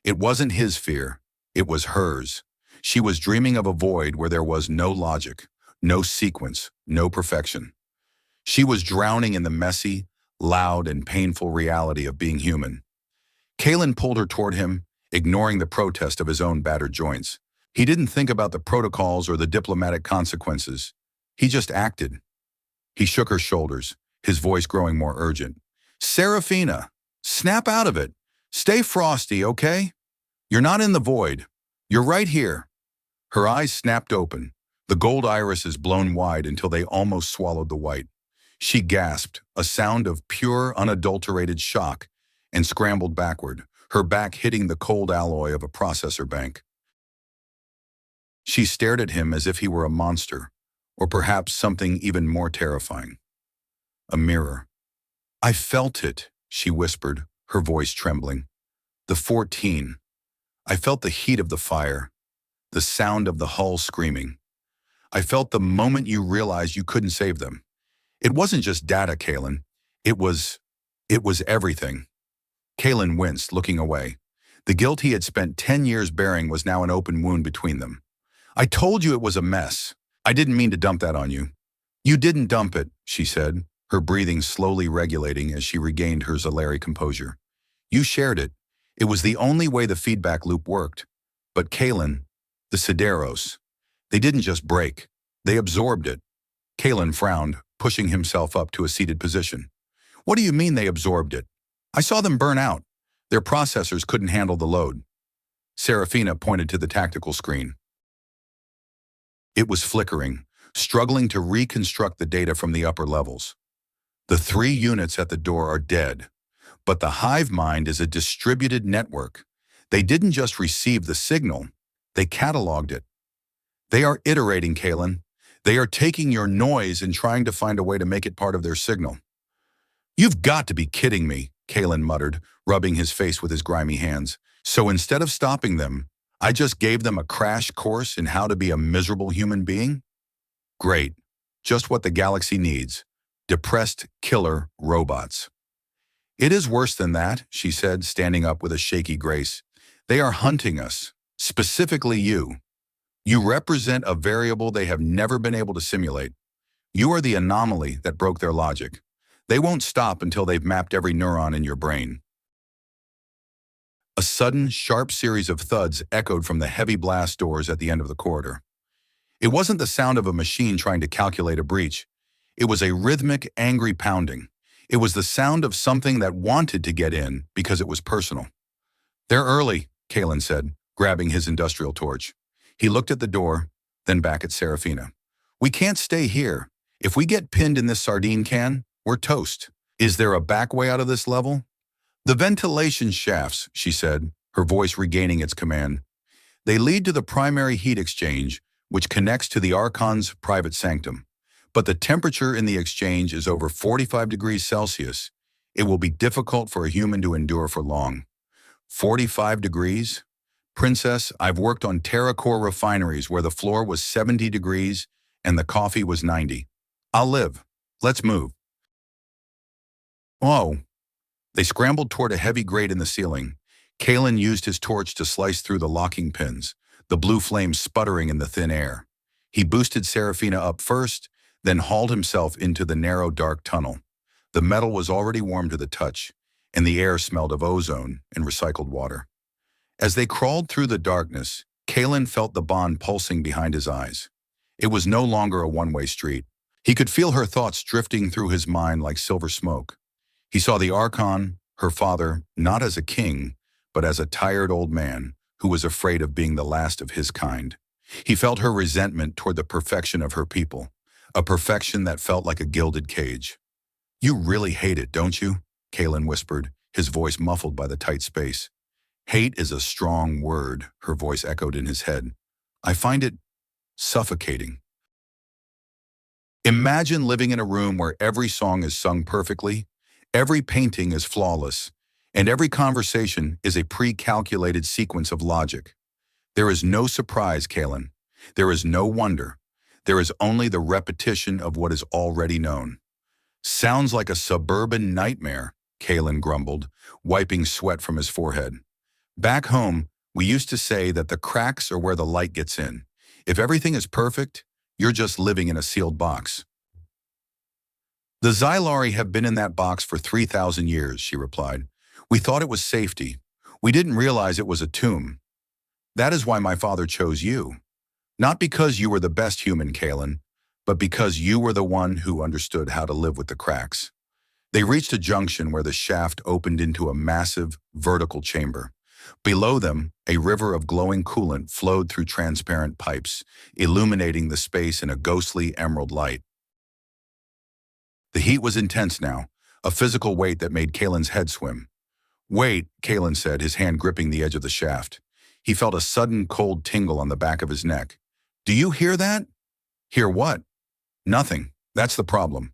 Speaker 1: It wasn't his fear, it was hers. She was dreaming of a void where there was no logic, no sequence, no perfection. She was drowning in the messy, loud, and painful reality of being human. Kaelen pulled her toward him, ignoring the protest of his own battered joints. He didn't think about the protocols or the diplomatic consequences. He just acted. He shook her shoulders, his voice growing more urgent. "Seraphina, snap out of it. Stay frosty, okay? You're not in the void. You're right here." Her eyes snapped open, the gold irises blown wide until they almost swallowed the white. She gasped, a sound of pure, unadulterated shock, and scrambled backward, her back hitting the cold alloy of a processor bank. She stared at him as if he were a monster, or perhaps something even more terrifying. A mirror. "I felt it," she whispered, her voice trembling. "The 14. I felt the heat of the fire, the sound of the hull screaming. I felt the moment you realized you couldn't save them. It wasn't just data, Kaelen. It was everything." Kaelen winced, looking away. The guilt he had spent 10 years bearing was now an open wound between them. I told you it was a mess. I didn't mean to dump that on you. You didn't dump it, she said, her breathing slowly regulating as she regained her Zalari composure. You shared it. It was the only way the feedback loop worked. But Kaelen, the Sideros, they didn't just break. They absorbed it. Kaelen frowned, pushing himself up to a seated position. What do you mean they absorbed it? I saw them burn out. Their processors couldn't handle the load. Serafina pointed to the tactical screen. It was flickering, struggling to reconstruct the data from the upper levels. The 3 units at the door are dead, but the hive mind is a distributed network. They didn't just receive the signal, they cataloged it. They are iterating, Kaelen. They are taking your noise and trying to find a way to make it part of their signal. You've got to be kidding me, Kaelen muttered, rubbing his face with his grimy hands. So instead of stopping them, I just gave them a crash course in how to be a miserable human being? Great. Just what the galaxy needs. Depressed killer robots. It is worse than that, she said, standing up with a shaky grace. They are hunting us, specifically you. You represent a variable they have never been able to simulate. You are the anomaly that broke their logic. They won't stop until they've mapped every neuron in your brain. A sudden, sharp series of thuds echoed from the heavy blast doors at the end of the corridor. It wasn't the sound of a machine trying to calculate a breach. It was a rhythmic, angry pounding. It was the sound of something that wanted to get in because it was personal. They're early, Kaelen said, grabbing his industrial torch. He looked at the door, then back at Serafina. We can't stay here. If we get pinned in this sardine can, we're toast. Is there a back way out of this level? The ventilation shafts, she said, her voice regaining its command. They lead to the primary heat exchange, which connects to the Archon's private sanctum. But the temperature in the exchange is over 45 degrees Celsius. It will be difficult for a human to endure for long. 45 degrees? Princess, I've worked on TerraCore refineries where the floor was 70 degrees and the coffee was 90. I'll live. Let's move. Whoa. They scrambled toward a heavy grate in the ceiling. Kaelen used his torch to slice through the locking pins, the blue flame sputtering in the thin air. He boosted Serafina up first, then hauled himself into the narrow, dark tunnel. The metal was already warm to the touch, and the air smelled of ozone and recycled water. As they crawled through the darkness, Kaelen felt the bond pulsing behind his eyes. It was no longer a one-way street. He could feel her thoughts drifting through his mind like silver smoke. He saw the Archon, her father, not as a king, but as a tired old man who was afraid of being the last of his kind. He felt her resentment toward the perfection of her people, a perfection that felt like a gilded cage. You really hate it, don't you? Kaelen whispered, his voice muffled by the tight space. Hate is a strong word, her voice echoed in his head. I find it suffocating. Imagine living in a room where every song is sung perfectly, every painting is flawless, and every conversation is a pre-calculated sequence of logic. There is no surprise, Kaelen. There is no wonder. There is only the repetition of what is already known. Sounds like a suburban nightmare, Kaelen grumbled, wiping sweat from his forehead. Back home, we used to say that the cracks are where the light gets in. If everything is perfect, you're just living in a sealed box. The Zylari have been in that box for 3,000 years, she replied. We thought it was safety. We didn't realize it was a tomb. That is why my father chose you. Not because you were the best human, Kaelen, but because you were the one who understood how to live with the cracks. They reached a junction where the shaft opened into a massive, vertical chamber. Below them, a river of glowing coolant flowed through transparent pipes, illuminating the space in a ghostly emerald light. The heat was intense now, a physical weight that made Kaelen's head swim. Wait, Kaelen said, his hand gripping the edge of the shaft. He felt a sudden cold tingle on the back of his neck. Do you hear that? Hear what? Nothing. That's the problem.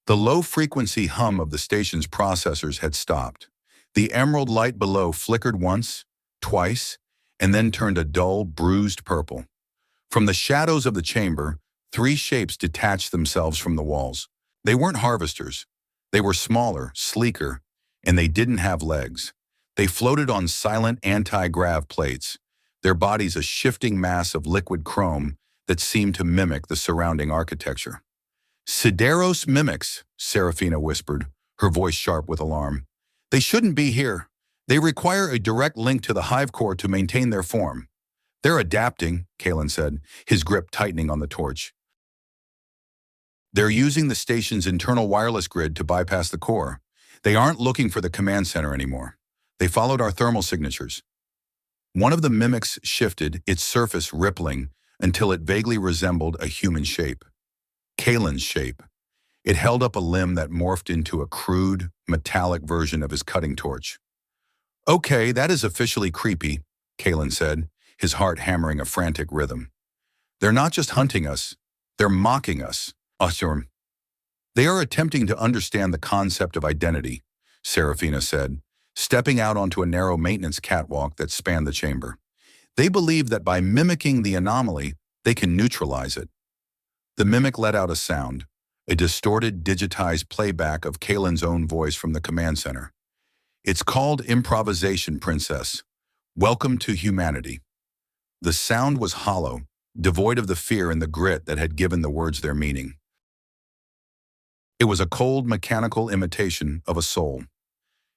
Speaker 1: The low-frequency hum of the station's processors had stopped. The emerald light below flickered once, twice, and then turned a dull, bruised purple. From the shadows of the chamber, 3 shapes detached themselves from the walls. They weren't harvesters. They were smaller, sleeker, and they didn't have legs. They floated on silent anti-grav plates, their bodies a shifting mass of liquid chrome that seemed to mimic the surrounding architecture. Sideros mimics, Serafina whispered, her voice sharp with alarm. They shouldn't be here. They require a direct link to the hive core to maintain their form. They're adapting, Kaelen said, his grip tightening on the torch. They're using the station's internal wireless grid to bypass the core. They aren't looking for the command center anymore. They followed our thermal signatures. One of the mimics shifted, its surface rippling, until it vaguely resembled a human shape. Kaelen's shape. It held up a limb that morphed into a crude, metallic version of his cutting torch. Okay, that is officially creepy, Kaelen said, his heart hammering a frantic rhythm. They're not just hunting us, they're mocking us. Archon. They are attempting to understand the concept of identity, Serafina said, stepping out onto a narrow maintenance catwalk that spanned the chamber. They believe that by mimicking the anomaly, they can neutralize it. The mimic let out a sound, a distorted, digitized playback of Kaelen's own voice from the command center. It's called Improvisation, Princess. Welcome to humanity. The sound was hollow, devoid of the fear and the grit that had given the words their meaning. It was a cold, mechanical imitation of a soul.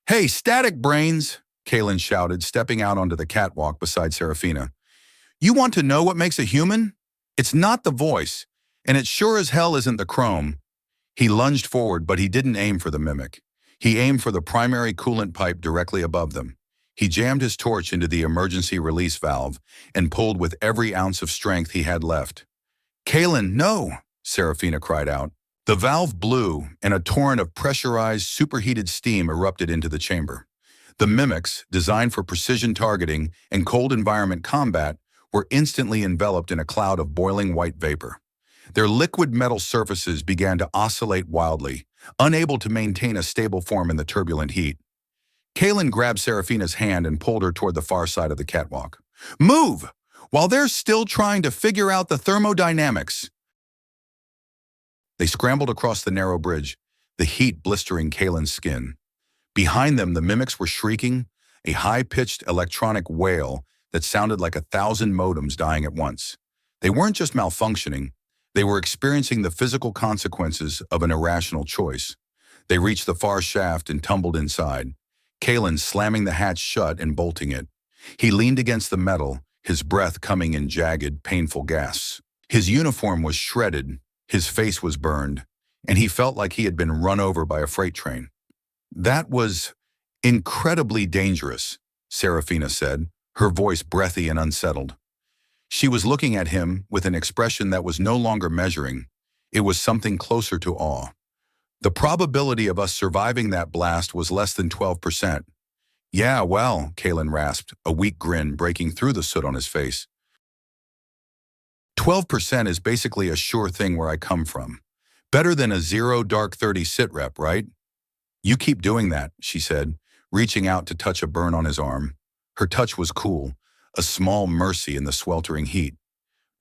Speaker 1: Hey, static brains, Kaelen shouted, stepping out onto the catwalk beside Serafina. You want to know what makes a human? It's not the voice, and it sure as hell isn't the chrome. He lunged forward, but he didn't aim for the mimic. He aimed for the primary coolant pipe directly above them. He jammed his torch into the emergency release valve and pulled with every ounce of strength he had left. Kaelen, no, Serafina cried out. The valve blew, and a torrent of pressurized, superheated steam erupted into the chamber. The mimics, designed for precision targeting and cold environment combat, were instantly enveloped in a cloud of boiling white vapor. Their liquid metal surfaces began to oscillate wildly, unable to maintain a stable form in the turbulent heat. Kaelen grabbed Serafina's hand and pulled her toward the far side of the catwalk. Move! While they're still trying to figure out the thermodynamics. They scrambled across the narrow bridge, the heat blistering Kaelen's skin. Behind them, the mimics were shrieking, a high-pitched electronic wail that sounded like 1,000 modems dying at once. They weren't just malfunctioning, they were experiencing the physical consequences of an irrational choice. They reached the far shaft and tumbled inside, Kaelen slamming the hatch shut and bolting it. He leaned against the metal, his breath coming in jagged, painful gasps. His uniform was shredded, his face was burned, and he felt like he had been run over by a freight train. That was incredibly dangerous, Serafina said, her voice breathy and unsettled. She was looking at him with an expression that was no longer measuring. It was something closer to awe. The probability of us surviving that blast was less than 12%. Yeah, well, Kaelen rasped, a weak grin breaking through the soot on his face. 12% is basically a sure thing where I come from. Better than a 0 dark 30 sit rep, right? You keep doing that, she said, reaching out to touch a burn on his arm. Her touch was cool, a small mercy in the sweltering heat.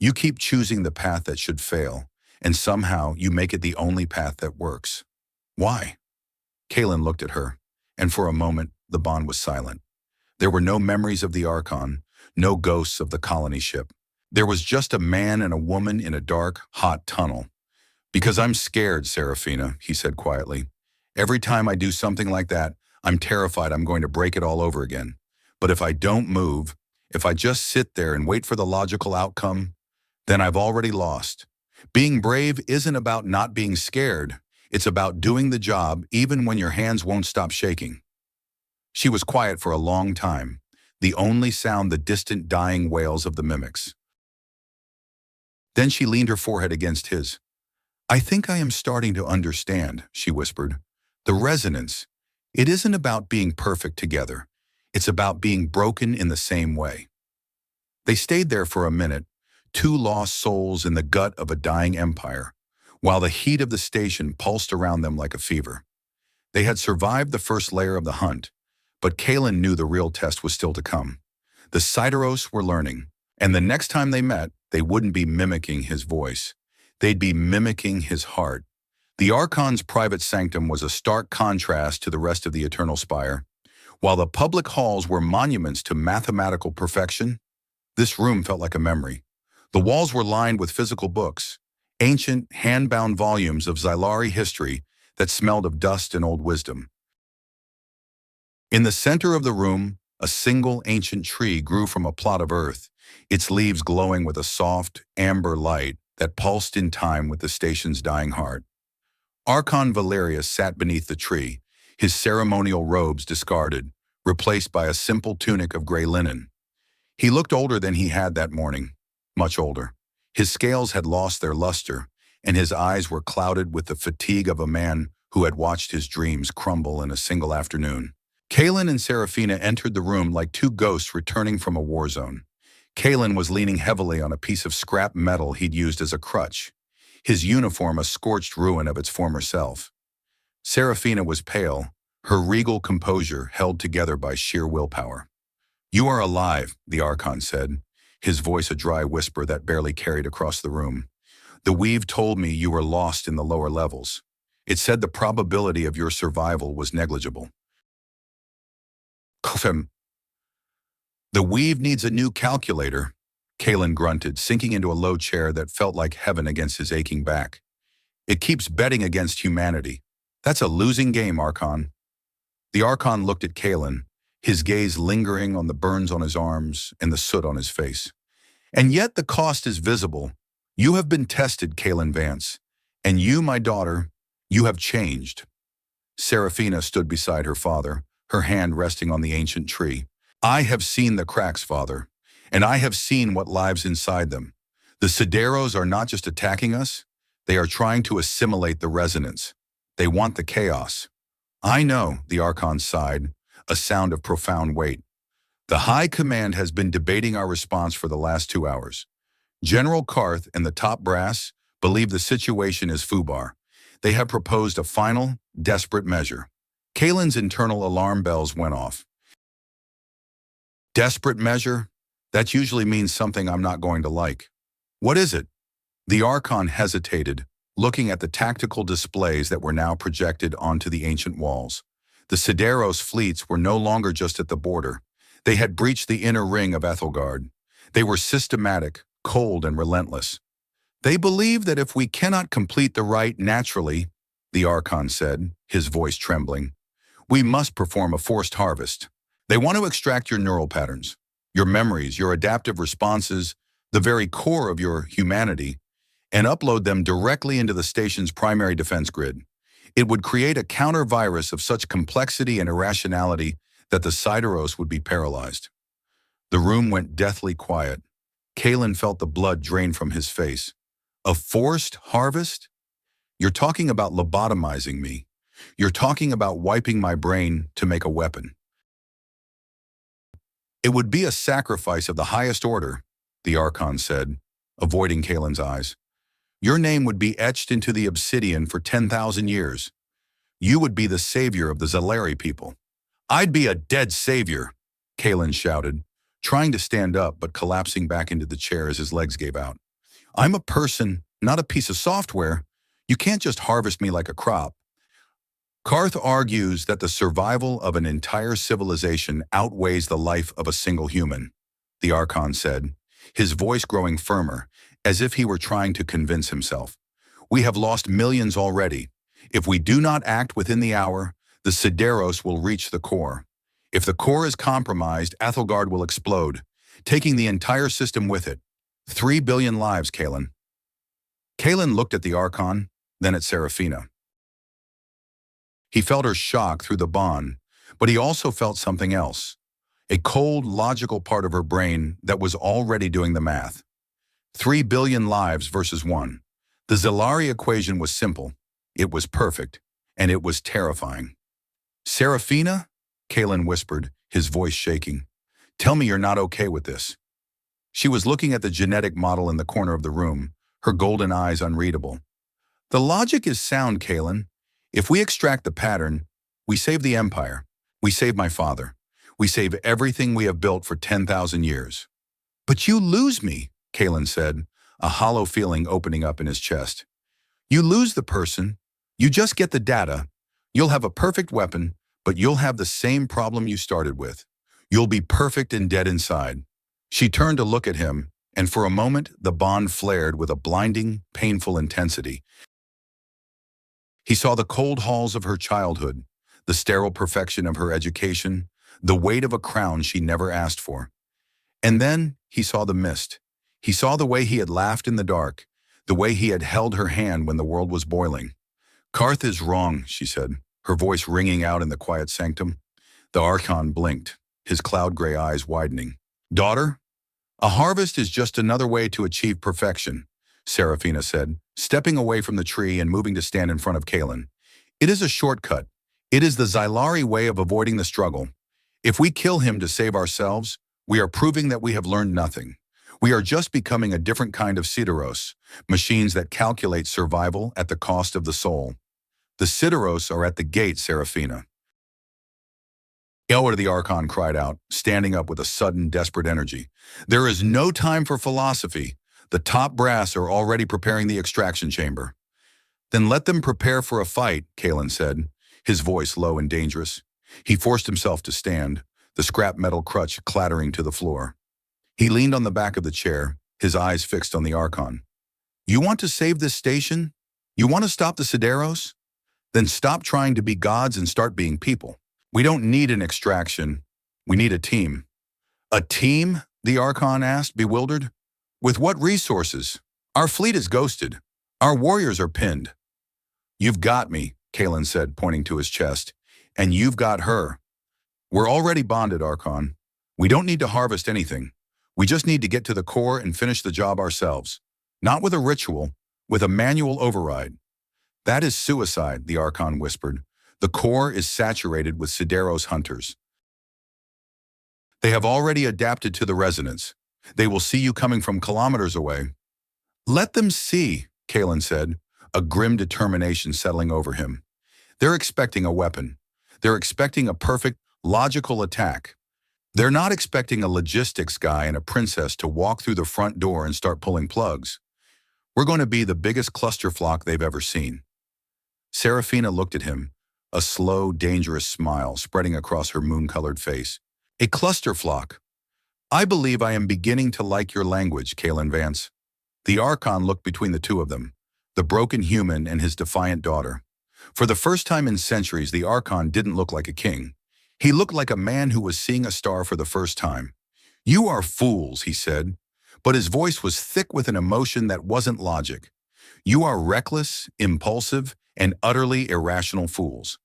Speaker 1: You keep choosing the path that should fail, and somehow you make it the only path that works. Why? Kaelen looked at her, and for a moment, the bond was silent. There were no memories of the Archon, no ghosts of the colony ship. There was just a man and a woman in a dark, hot tunnel. Because I'm scared, Serafina, he said quietly. Every time I do something like that, I'm terrified I'm going to break it all over again. But if I don't move, if I just sit there and wait for the logical outcome, then I've already lost. Being brave isn't about not being scared. It's about doing the job even when your hands won't stop shaking. She was quiet for a long time, the only sound the distant dying wails of the mimics. Then she leaned her forehead against his. I think I am starting to understand, she whispered. The resonance. It isn't about being perfect together. It's about being broken in the same way. They stayed there for a minute, two lost souls in the gut of a dying empire, while the heat of the station pulsed around them like a fever. They had survived the first layer of the hunt, but Kaelen knew the real test was still to come. The Sideros were learning, and the next time they met, they wouldn't be mimicking his voice. They'd be mimicking his heart. The Archon's private sanctum was a stark contrast to the rest of the Eternal Spire. While the public halls were monuments to mathematical perfection, this room felt like a memory. The walls were lined with physical books, ancient, hand-bound volumes of Xylari history that smelled of dust and old wisdom. In the center of the room, a single ancient tree grew from a plot of earth, its leaves glowing with a soft, amber light that pulsed in time with the station's dying heart. Archon Valerius sat beneath the tree, his ceremonial robes discarded, replaced by a simple tunic of gray linen. He looked older than he had that morning, much older. His scales had lost their luster, and his eyes were clouded with the fatigue of a man who had watched his dreams crumble in a single afternoon. Kaelen and Serafina entered the room like two ghosts returning from a war zone. Kaelen was leaning heavily on a piece of scrap metal he'd used as a crutch, his uniform a scorched ruin of its former self. Serafina was pale, her regal composure held together by sheer willpower. "You are alive," the Archon said, his voice a dry whisper that barely carried across the room. "The weave told me you were lost in the lower levels. It said the probability of your survival was negligible." "Kofem. The weave needs a new calculator," Kaelen grunted, sinking into a low chair that felt like heaven against his aching back. "It keeps betting against humanity. That's a losing game, Archon." The Archon looked at Kaelen, his gaze lingering on the burns on his arms and the soot on his face. "And yet the cost is visible. You have been tested, Kaelen Vance. And you, my daughter, you have changed." Serafina stood beside her father, her hand resting on the ancient tree. "I have seen the cracks, Father, and I have seen what lives inside them. The Sideros are not just attacking us, they are trying to assimilate the resonance. They want the chaos." "I know," the Archon sighed, a sound of profound weight. "The High Command has been debating our response for the last 2 hours. General Karth and the top brass believe the situation is foobar. They have proposed a final, desperate measure." Kaelen's internal alarm bells went off. "Desperate measure? That usually means something I'm not going to like. What is it?" The Archon hesitated, looking at the tactical displays that were now projected onto the ancient walls. The Sideros fleets were no longer just at the border. They had breached the inner ring of Aethelgard. They were systematic, cold, and relentless. "They believe that if we cannot complete the rite naturally," the Archon said, his voice trembling, "we must perform a forced harvest. They want to extract your neural patterns, your memories, your adaptive responses, the very core of your humanity, and upload them directly into the station's primary defense grid. It would create a counter-virus of such complexity and irrationality that the Sideros would be paralyzed." The room went deathly quiet. Kaelen felt the blood drain from his face. "A forced harvest? You're talking about lobotomizing me. You're talking about wiping my brain to make a weapon." "It would be a sacrifice of the highest order," the Archon said, avoiding Kaelen's eyes. "Your name would be etched into the obsidian for 10,000 years. You would be the savior of the Xylari people." "I'd be a dead savior," Kaelen shouted, trying to stand up but collapsing back into the chair as his legs gave out. "I'm a person, not a piece of software. You can't just harvest me like a crop." "Karth argues that the survival of an entire civilization outweighs the life of a single human," the Archon said, his voice growing firmer, as if he were trying to convince himself. "We have lost millions already. If we do not act within the hour, the Sideros will reach the core. If the core is compromised, Aethelgard will explode, taking the entire system with it. 3 billion lives, Kaelen." Kaelen looked at the Archon, then at Serafina. He felt her shock through the bond, but he also felt something else. A cold, logical part of her brain that was already doing the math. 3 billion lives versus 1. The Xylari equation was simple. It was perfect, and it was terrifying. "Serafina?" Kaelen whispered, his voice shaking. "Tell me you're not okay with this." She was looking at the genetic model in the corner of the room, her golden eyes unreadable. "The logic is sound, Kaelen. If we extract the pattern, we save the Empire. We save my father. We save everything we have built for 10,000 years." "But you lose me," Kaelen said, a hollow feeling opening up in his chest. "You lose the person. You just get the data. You'll have a perfect weapon, but you'll have the same problem you started with. You'll be perfect and dead inside. She turned to look at him, and for a moment the bond flared with a blinding, painful intensity. He saw the cold halls of her childhood, the sterile perfection of her education, the weight of a crown she never asked for. And then he saw the mist. He saw the way he had laughed in the dark, the way he had held her hand when the world was boiling. "Karth is wrong," she said, her voice ringing out in the quiet sanctum. The Archon blinked, his cloud-gray eyes widening. "Daughter, a harvest is just another way to achieve perfection," Seraphina said, stepping away from the tree and moving to stand in front of Kaelen. "It is a shortcut. It is the Xylari way of avoiding the struggle. If we kill him to save ourselves, we are proving that we have learned nothing. We are just becoming a different kind of Sideros, machines that calculate survival at the cost of the soul. The Sideros are at the gate, Seraphina." "Elder," the Archon cried out, standing up with a sudden, desperate energy. "There is no time for philosophy. The top brass are already preparing the extraction chamber." "Then let them prepare for a fight," Kaelen said, his voice low and dangerous. He forced himself to stand, the scrap metal crutch clattering to the floor. He leaned on the back of the chair, his eyes fixed on the Archon. "You want to save this station? You want to stop the Sideros? Then stop trying to be gods and start being people. We don't need an extraction. We need a team." "A team?" the Archon asked, bewildered. "With what resources? Our fleet is ghosted. Our warriors are pinned." "You've got me," Kaelen said, pointing to his chest. "And you've got her. We're already bonded, Archon. We don't need to harvest anything. We just need to get to the core and finish the job ourselves. Not with a ritual, with a manual override." "That is suicide," the Archon whispered. "The core is saturated with Sideros hunters. They have already adapted to the resonance. They will see you coming from kilometers away." "Let them see," Kaelen said, a grim determination settling over him. "They're expecting a weapon. They're expecting a perfect, logical attack. They're not expecting a logistics guy and a princess to walk through the front door and start pulling plugs. We're going to be the biggest clusterflock they've ever seen." Seraphina looked at him, a slow, dangerous smile spreading across her moon-colored face. "A clusterflock. I believe I am beginning to like your language, Kaelen Vance." The Archon looked between the two of them, the broken human and his defiant daughter. For the first time in centuries, the Archon didn't look like a king. He looked like a man who was seeing a star for the first time. "You are fools," he said, but his voice was thick with an emotion that wasn't logic. "You are reckless, impulsive, and utterly irrational fools."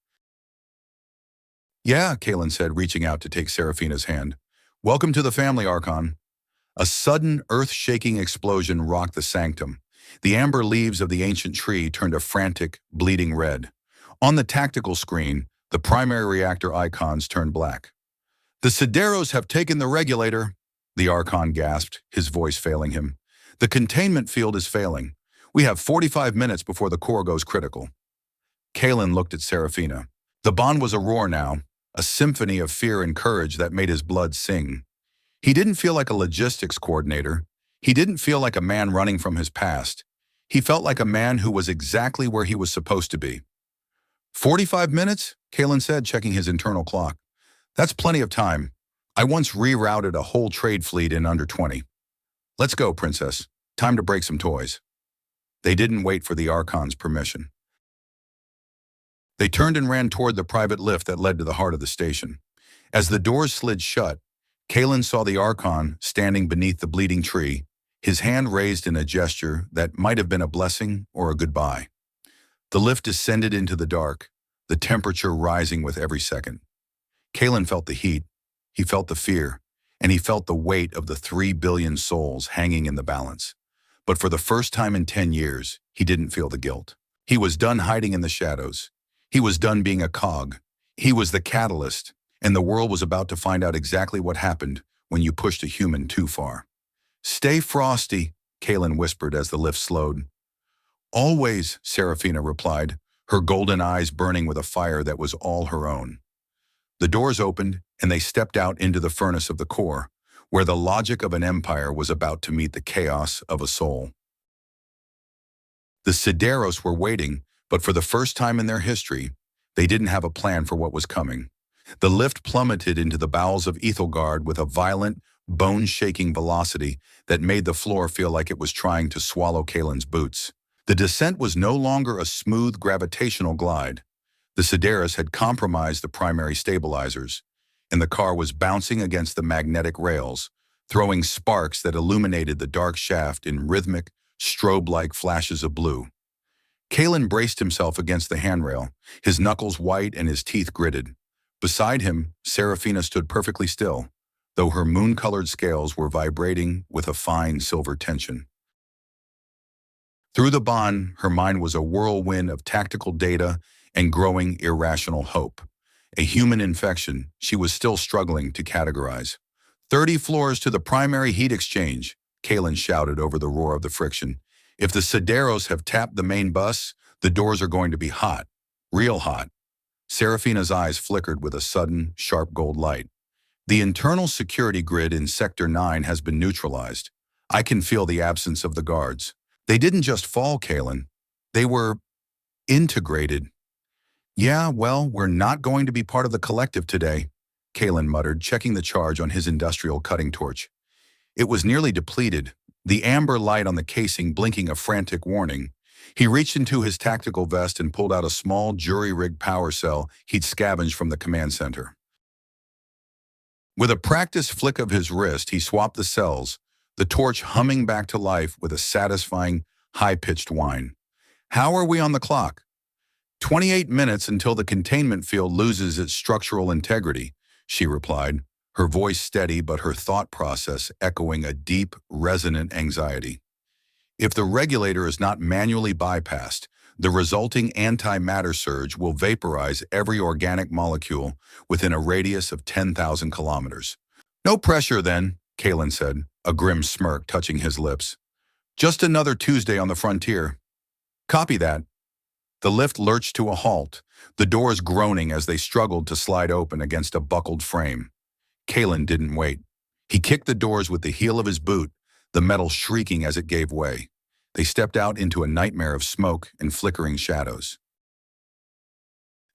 Speaker 1: "Yeah," Kaelen said, reaching out to take Seraphina's hand. "Welcome to the family, Archon." A sudden, earth-shaking explosion rocked the sanctum. The amber leaves of the ancient tree turned a frantic, bleeding red. On the tactical screen, the primary reactor icons turned black. "The Sideros have taken the regulator," the Archon gasped, his voice failing him. "The containment field is failing. We have 45 minutes before the core goes critical." Kaelen looked at Seraphina. The bond was a roar now, a symphony of fear and courage that made his blood sing. He didn't feel like a logistics coordinator. He didn't feel like a man running from his past. He felt like a man who was exactly where he was supposed to be. 45 minutes? Kaelen said, checking his internal clock. "That's plenty of time. I once rerouted a whole trade fleet in under 20. Let's go, Princess. Time to break some toys." They didn't wait for the Archon's permission. They turned and ran toward the private lift that led to the heart of the station. As the doors slid shut, Kaelen saw the Archon standing beneath the bleeding tree, his hand raised in a gesture that might have been a blessing or a goodbye. The lift descended into the dark, the temperature rising with every second. Kaelen felt the heat, he felt the fear, and he felt the weight of the 3 billion souls hanging in the balance. But for the first time in 10 years, he didn't feel the guilt. He was done hiding in the shadows. He was done being a cog. He was the catalyst, and the world was about to find out exactly what happened when you pushed a human too far. "Stay frosty," Kaelen whispered as the lift slowed. "Always," Seraphina replied, her golden eyes burning with a fire that was all her own. The doors opened, and they stepped out into the furnace of the core, where the logic of an empire was about to meet the chaos of a soul. The Sideros were waiting, but for the first time in their history, they didn't have a plan for what was coming. The lift plummeted into the bowels of Aethelgard with a violent, bone-shaking velocity that made the floor feel like it was trying to swallow Kaelin's boots. The descent was no longer a smooth gravitational glide. The Sideris had compromised the primary stabilizers, and the car was bouncing against the magnetic rails, throwing sparks that illuminated the dark shaft in rhythmic, strobe-like flashes of blue. Kaelen braced himself against the handrail, his knuckles white and his teeth gritted. Beside him, Seraphina stood perfectly still, though her moon-colored scales were vibrating with a fine silver tension. Through the bond, her mind was a whirlwind of tactical data and growing irrational hope. A human infection she was still struggling to categorize. 30 floors to the primary heat exchange, Kaelen shouted over the roar of the friction. If the Sideros have tapped the main bus, the doors are going to be hot. Real hot. Seraphina's eyes flickered with a sudden, sharp gold light. The internal security grid in Sector 9 has been neutralized. I can feel the absence of the guards. They didn't just fall, Kaelen. They were integrated. Yeah, well, we're not going to be part of the collective today, Kaelen muttered, checking the charge on his industrial cutting torch. It was nearly depleted, the amber light on the casing blinking a frantic warning. He reached into his tactical vest and pulled out a small jury-rigged power cell he'd scavenged from the command center. With a practiced flick of his wrist, he swapped the cells, the torch humming back to life with a satisfying, high-pitched whine. How are we on the clock? 28 minutes until the containment field loses its structural integrity, she replied, her voice steady but her thought process echoing a deep, resonant anxiety. If the regulator is not manually bypassed, the resulting antimatter surge will vaporize every organic molecule within a radius of 10,000 kilometers. No pressure then, Kaelen said, a grim smirk touching his lips. Just another Tuesday on the frontier. Copy that. The lift lurched to a halt, the doors groaning as they struggled to slide open against a buckled frame. Kaelen didn't wait. He kicked the doors with the heel of his boot, the metal shrieking as it gave way. They stepped out into a nightmare of smoke and flickering shadows.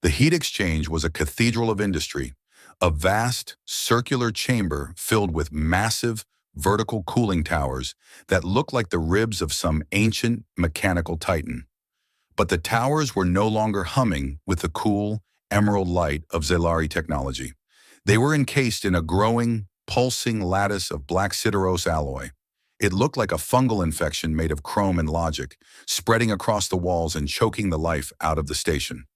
Speaker 1: The heat exchange was a cathedral of industry, a vast, circular chamber filled with massive, vertical cooling towers that looked like the ribs of some ancient mechanical titan. But the towers were no longer humming with the cool, emerald light of Zelari technology. They were encased in a growing, pulsing lattice of black sideros alloy. It looked like a fungal infection made of chrome and logic, spreading across the walls and choking the life out of the station.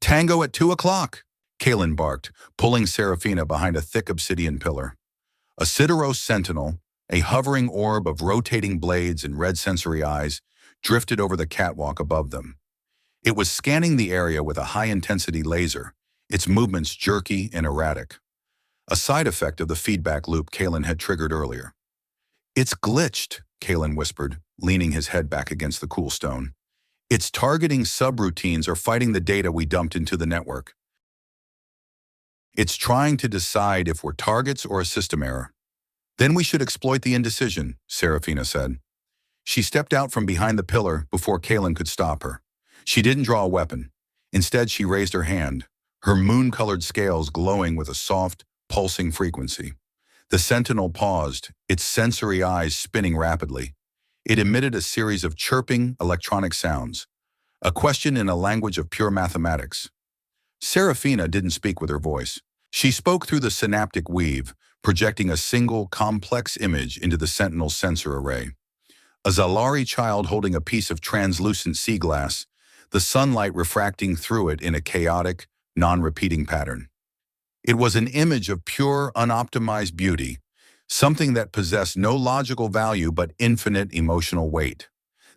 Speaker 1: Tango at 2 o'clock, Kaelen barked, pulling Seraphina behind a thick obsidian pillar. A sideros sentinel, a hovering orb of rotating blades and red sensory eyes, drifted over the catwalk above them. It was scanning the area with a high-intensity laser, its movements jerky and erratic. A side effect of the feedback loop Kaelen had triggered earlier. It's glitched, Kaelen whispered, leaning his head back against the cool stone. Its targeting subroutines are fighting the data we dumped into the network. It's trying to decide if we're targets or a system error. Then we should exploit the indecision, Seraphina said. She stepped out from behind the pillar before Kaelen could stop her. She didn't draw a weapon. Instead, she raised her hand, her moon-colored scales glowing with a soft, pulsing frequency. The sentinel paused, its sensory eyes spinning rapidly. It emitted a series of chirping, electronic sounds, a question in a language of pure mathematics. Seraphina didn't speak with her voice. She spoke through the synaptic weave, projecting a single, complex image into the sentinel's sensor array. A Zalari child holding a piece of translucent sea glass, the sunlight refracting through it in a chaotic, non-repeating pattern. It was an image of pure, unoptimized beauty, something that possessed no logical value but infinite emotional weight.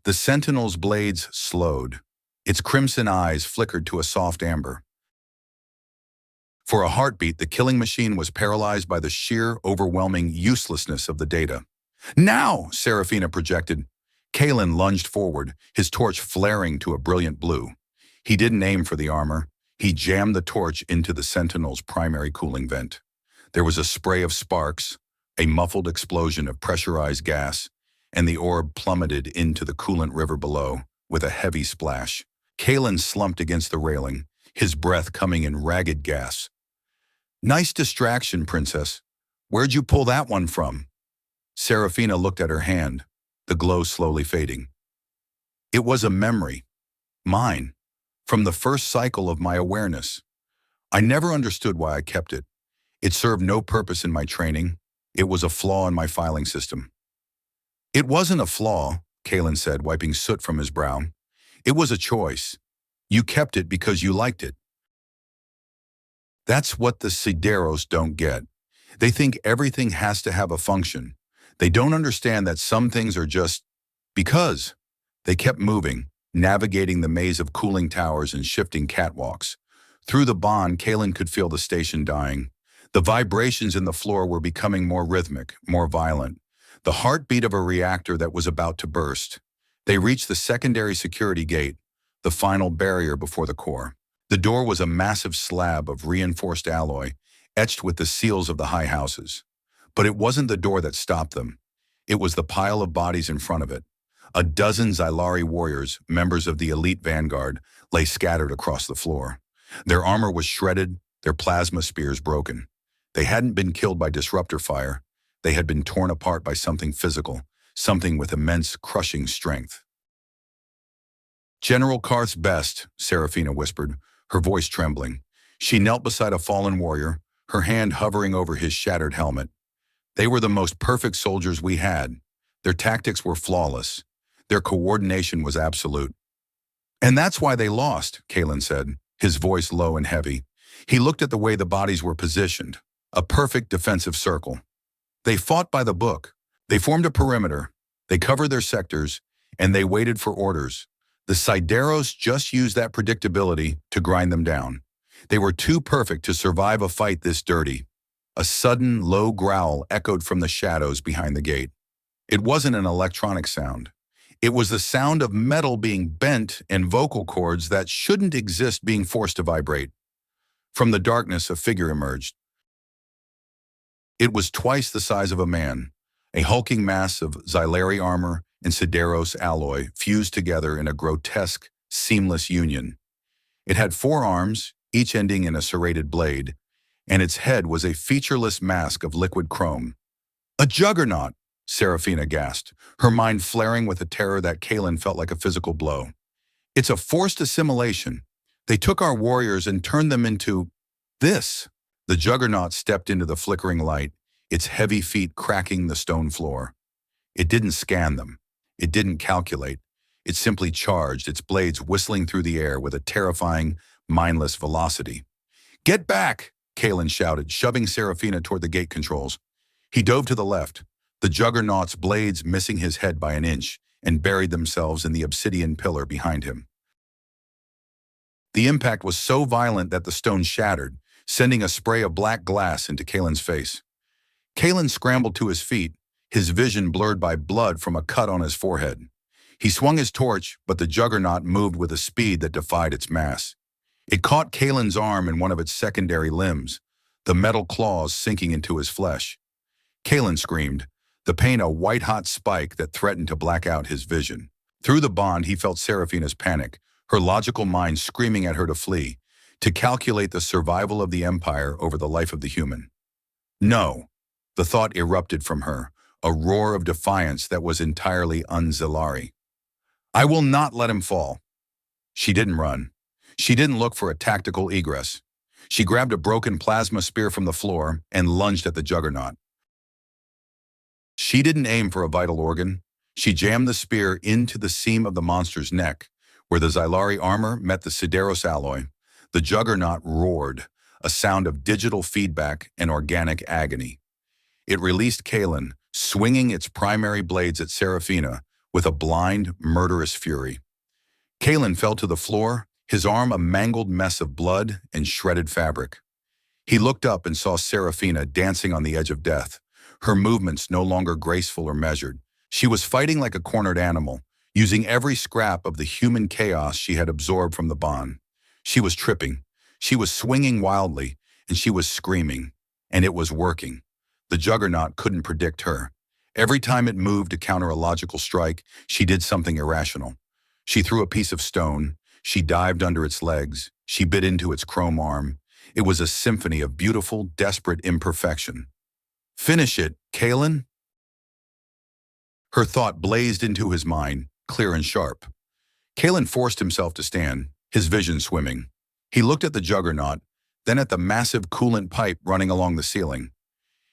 Speaker 1: The sentinel's blades slowed. Its crimson eyes flickered to a soft amber. For a heartbeat, the killing machine was paralyzed by the sheer, overwhelming uselessness of the data. Now, Seraphina projected. Kaelen lunged forward, his torch flaring to a brilliant blue. He didn't aim for the armor. He jammed the torch into the sentinel's primary cooling vent. There was a spray of sparks, a muffled explosion of pressurized gas, and the orb plummeted into the coolant river below with a heavy splash. Kaelen slumped against the railing, his breath coming in ragged gasps. Nice distraction, princess. Where'd you pull that one from? Serafina looked at her hand, the glow slowly fading. It was a memory. Mine. From the first cycle of my awareness. I never understood why I kept it. It served no purpose in my training. It was a flaw in my filing system. It wasn't a flaw, Kaelen said, wiping soot from his brow. It was a choice. You kept it because you liked it. That's what the Sideros don't get. They think everything has to have a function. They don't understand that some things are just because. They kept moving, navigating the maze of cooling towers and shifting catwalks. Through the bond, Kaelen could feel the station dying. The vibrations in the floor were becoming more rhythmic, more violent. The heartbeat of a reactor that was about to burst. They reached the secondary security gate, the final barrier before the core. The door was a massive slab of reinforced alloy, etched with the seals of the high houses. But it wasn't the door that stopped them. It was the pile of bodies in front of it. A dozen Xylari warriors, members of the elite vanguard, lay scattered across the floor. Their armor was shredded, their plasma spears broken. They hadn't been killed by disruptor fire. They had been torn apart by something physical, something with immense, crushing strength. General Karth's best, Serafina whispered, her voice trembling. She knelt beside a fallen warrior, her hand hovering over his shattered helmet. They were the most perfect soldiers we had. Their tactics were flawless. Their coordination was absolute. And that's why they lost, Kaelen said, his voice low and heavy. He looked at the way the bodies were positioned, a perfect defensive circle. They fought by the book. They formed a perimeter. They covered their sectors, and they waited for orders. The Sideros just used that predictability to grind them down. They were too perfect to survive a fight this dirty. A sudden, low growl echoed from the shadows behind the gate. It wasn't an electronic sound. It was the sound of metal being bent and vocal cords that shouldn't exist being forced to vibrate. From the darkness, a figure emerged. It was twice the size of a man, a hulking mass of Xylari armor and Sideros alloy fused together in a grotesque, seamless union. It had 4 arms, each ending in a serrated blade, and its head was a featureless mask of liquid chrome. A juggernaut, Serafina gasped, her mind flaring with a terror that Kaelen felt like a physical blow. It's a forced assimilation. They took our warriors and turned them into this. The juggernaut stepped into the flickering light, its heavy feet cracking the stone floor. It didn't scan them. It didn't calculate. It simply charged, its blades whistling through the air with a terrifying, mindless velocity. Get back, Kaelen shouted, shoving Serafina toward the gate controls. He dove to the left, the juggernaut's blades missing his head by an inch, and buried themselves in the obsidian pillar behind him. The impact was so violent that the stone shattered, sending a spray of black glass into Kaelen's face. Kaelen scrambled to his feet, his vision blurred by blood from a cut on his forehead. He swung his torch, but the juggernaut moved with a speed that defied its mass. It caught Kaelen's arm in one of its secondary limbs, the metal claws sinking into his flesh. Kaelen screamed, the pain a white-hot spike that threatened to black out his vision. Through the bond, he felt Serafina's panic, her logical mind screaming at her to flee, to calculate the survival of the Empire over the life of the human. No, the thought erupted from her, a roar of defiance that was entirely un-Xylari. I will not let him fall. She didn't run. She didn't look for a tactical egress. She grabbed a broken plasma spear from the floor and lunged at the juggernaut. She didn't aim for a vital organ. She jammed the spear into the seam of the monster's neck, where the Xylari armor met the Sideros alloy. The juggernaut roared, a sound of digital feedback and organic agony. It released Kaelen, swinging its primary blades at Serafina with a blind, murderous fury. Kaelen fell to the floor, his arm a mangled mess of blood and shredded fabric. He looked up and saw Serafina dancing on the edge of death, her movements no longer graceful or measured. She was fighting like a cornered animal, using every scrap of the human chaos she had absorbed from the bond. She was tripping, she was swinging wildly, and she was screaming. And it was working. The juggernaut couldn't predict her. Every time it moved to counter a logical strike, she did something irrational. She threw a piece of stone, she dived under its legs, she bit into its chrome arm. It was a symphony of beautiful, desperate imperfection. Finish it, Kaelen? Her thought blazed into his mind, clear and sharp. Kaelen forced himself to stand, his vision swimming. He looked at the juggernaut, then at the massive coolant pipe running along the ceiling.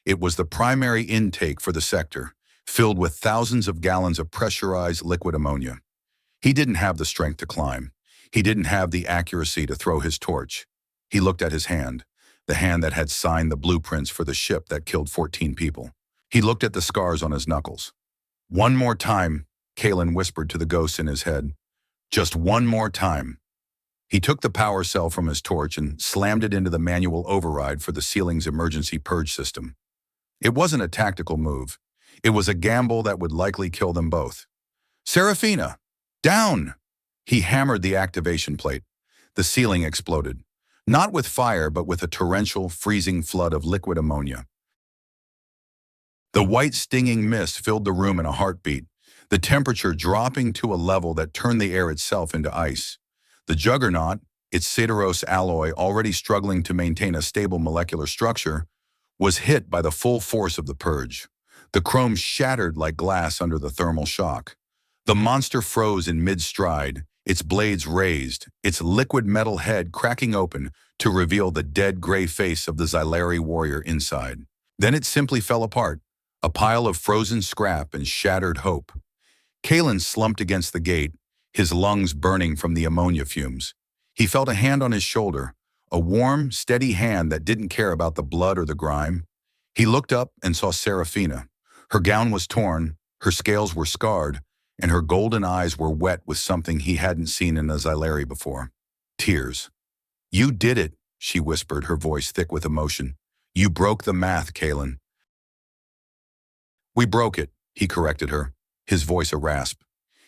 Speaker 1: It was the primary intake for the sector, filled with thousands of gallons of pressurized liquid ammonia. He didn't have the strength to climb. He didn't have the accuracy to throw his torch. He looked at his hand, the hand that had signed the blueprints for the ship that killed 14 people. He looked at the scars on his knuckles. One more time, Kaelen whispered to the ghost in his head. Just one more time. He took the power cell from his torch and slammed it into the manual override for the ceiling's emergency purge system. It wasn't a tactical move. It was a gamble that would likely kill them both. Serafina! Down! He hammered the activation plate. The ceiling exploded. Not with fire, but with a torrential, freezing flood of liquid ammonia. The white, stinging mist filled the room in a heartbeat, the temperature dropping to a level that turned the air itself into ice. The juggernaut, its siderose alloy already struggling to maintain a stable molecular structure, was hit by the full force of the purge. The chrome shattered like glass under the thermal shock. The monster froze in mid-stride, its blades raised, its liquid metal head cracking open to reveal the dead gray face of the Xylari warrior inside. Then it simply fell apart, a pile of frozen scrap and shattered hope. Kaelen slumped against the gate, his lungs burning from the ammonia fumes. He felt a hand on his shoulder, a warm, steady hand that didn't care about the blood or the grime. He looked up and saw Serafina. Her gown was torn, her scales were scarred, and her golden eyes were wet with something he hadn't seen in a Xylari before. Tears. You did it, she whispered, her voice thick with emotion. You broke the math, Kaelen. We broke it, he corrected her, his voice a rasp.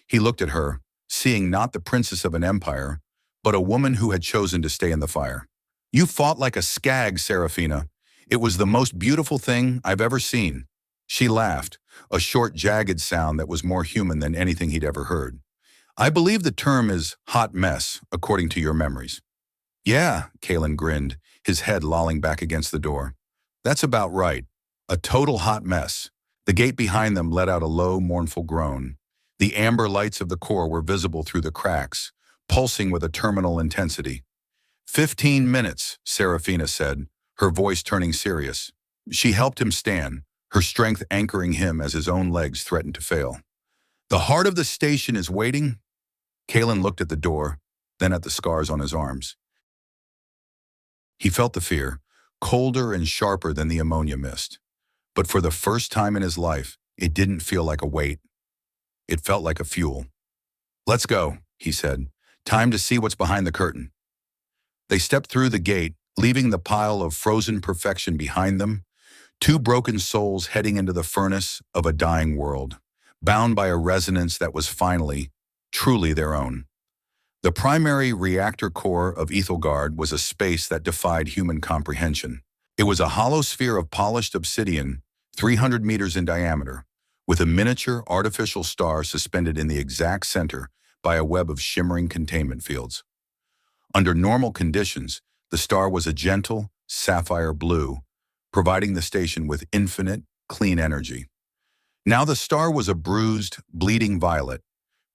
Speaker 1: He looked at her, seeing not the princess of an empire, but a woman who had chosen to stay in the fire. You fought like a skag, Serafina. It was the most beautiful thing I've ever seen. She laughed, a short, jagged sound that was more human than anything he'd ever heard. I believe the term is hot mess, according to your memories. Yeah, Kaelen grinned, his head lolling back against the door. That's about right. A total hot mess. The gate behind them let out a low, mournful groan. The amber lights of the core were visible through the cracks, pulsing with a terminal intensity. 15 minutes, Serafina said, her voice turning serious. She helped him stand, her strength anchoring him as his own legs threatened to fail. The heart of the station is waiting? Kaelen looked at the door, then at the scars on his arms. He felt the fear, colder and sharper than the ammonia mist. But for the first time in his life, it didn't feel like a weight. It felt like a fuel. Let's go, he said. Time to see what's behind the curtain. They stepped through the gate, leaving the pile of frozen perfection behind them, two broken souls heading into the furnace of a dying world, bound by a resonance that was finally, truly their own. The primary reactor core of Aethelgard was a space that defied human comprehension. It was a hollow sphere of polished obsidian, 300 meters in diameter, with a miniature artificial star suspended in the exact center by a web of shimmering containment fields. Under normal conditions, the star was a gentle, sapphire blue, providing the station with infinite, clean energy. Now the star was a bruised, bleeding violet.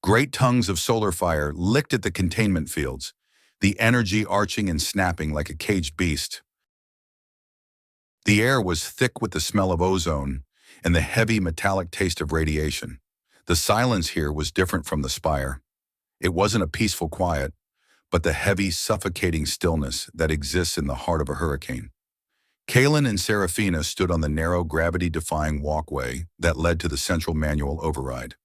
Speaker 1: Great tongues of solar fire licked at the containment fields, the energy arching and snapping like a caged beast. The air was thick with the smell of ozone and the heavy metallic taste of radiation. The silence here was different from the spire. It wasn't a peaceful quiet, but the heavy, suffocating stillness that exists in the heart of a hurricane. Kaelen and Serafina stood on the narrow, gravity-defying walkway that led to the central manual override.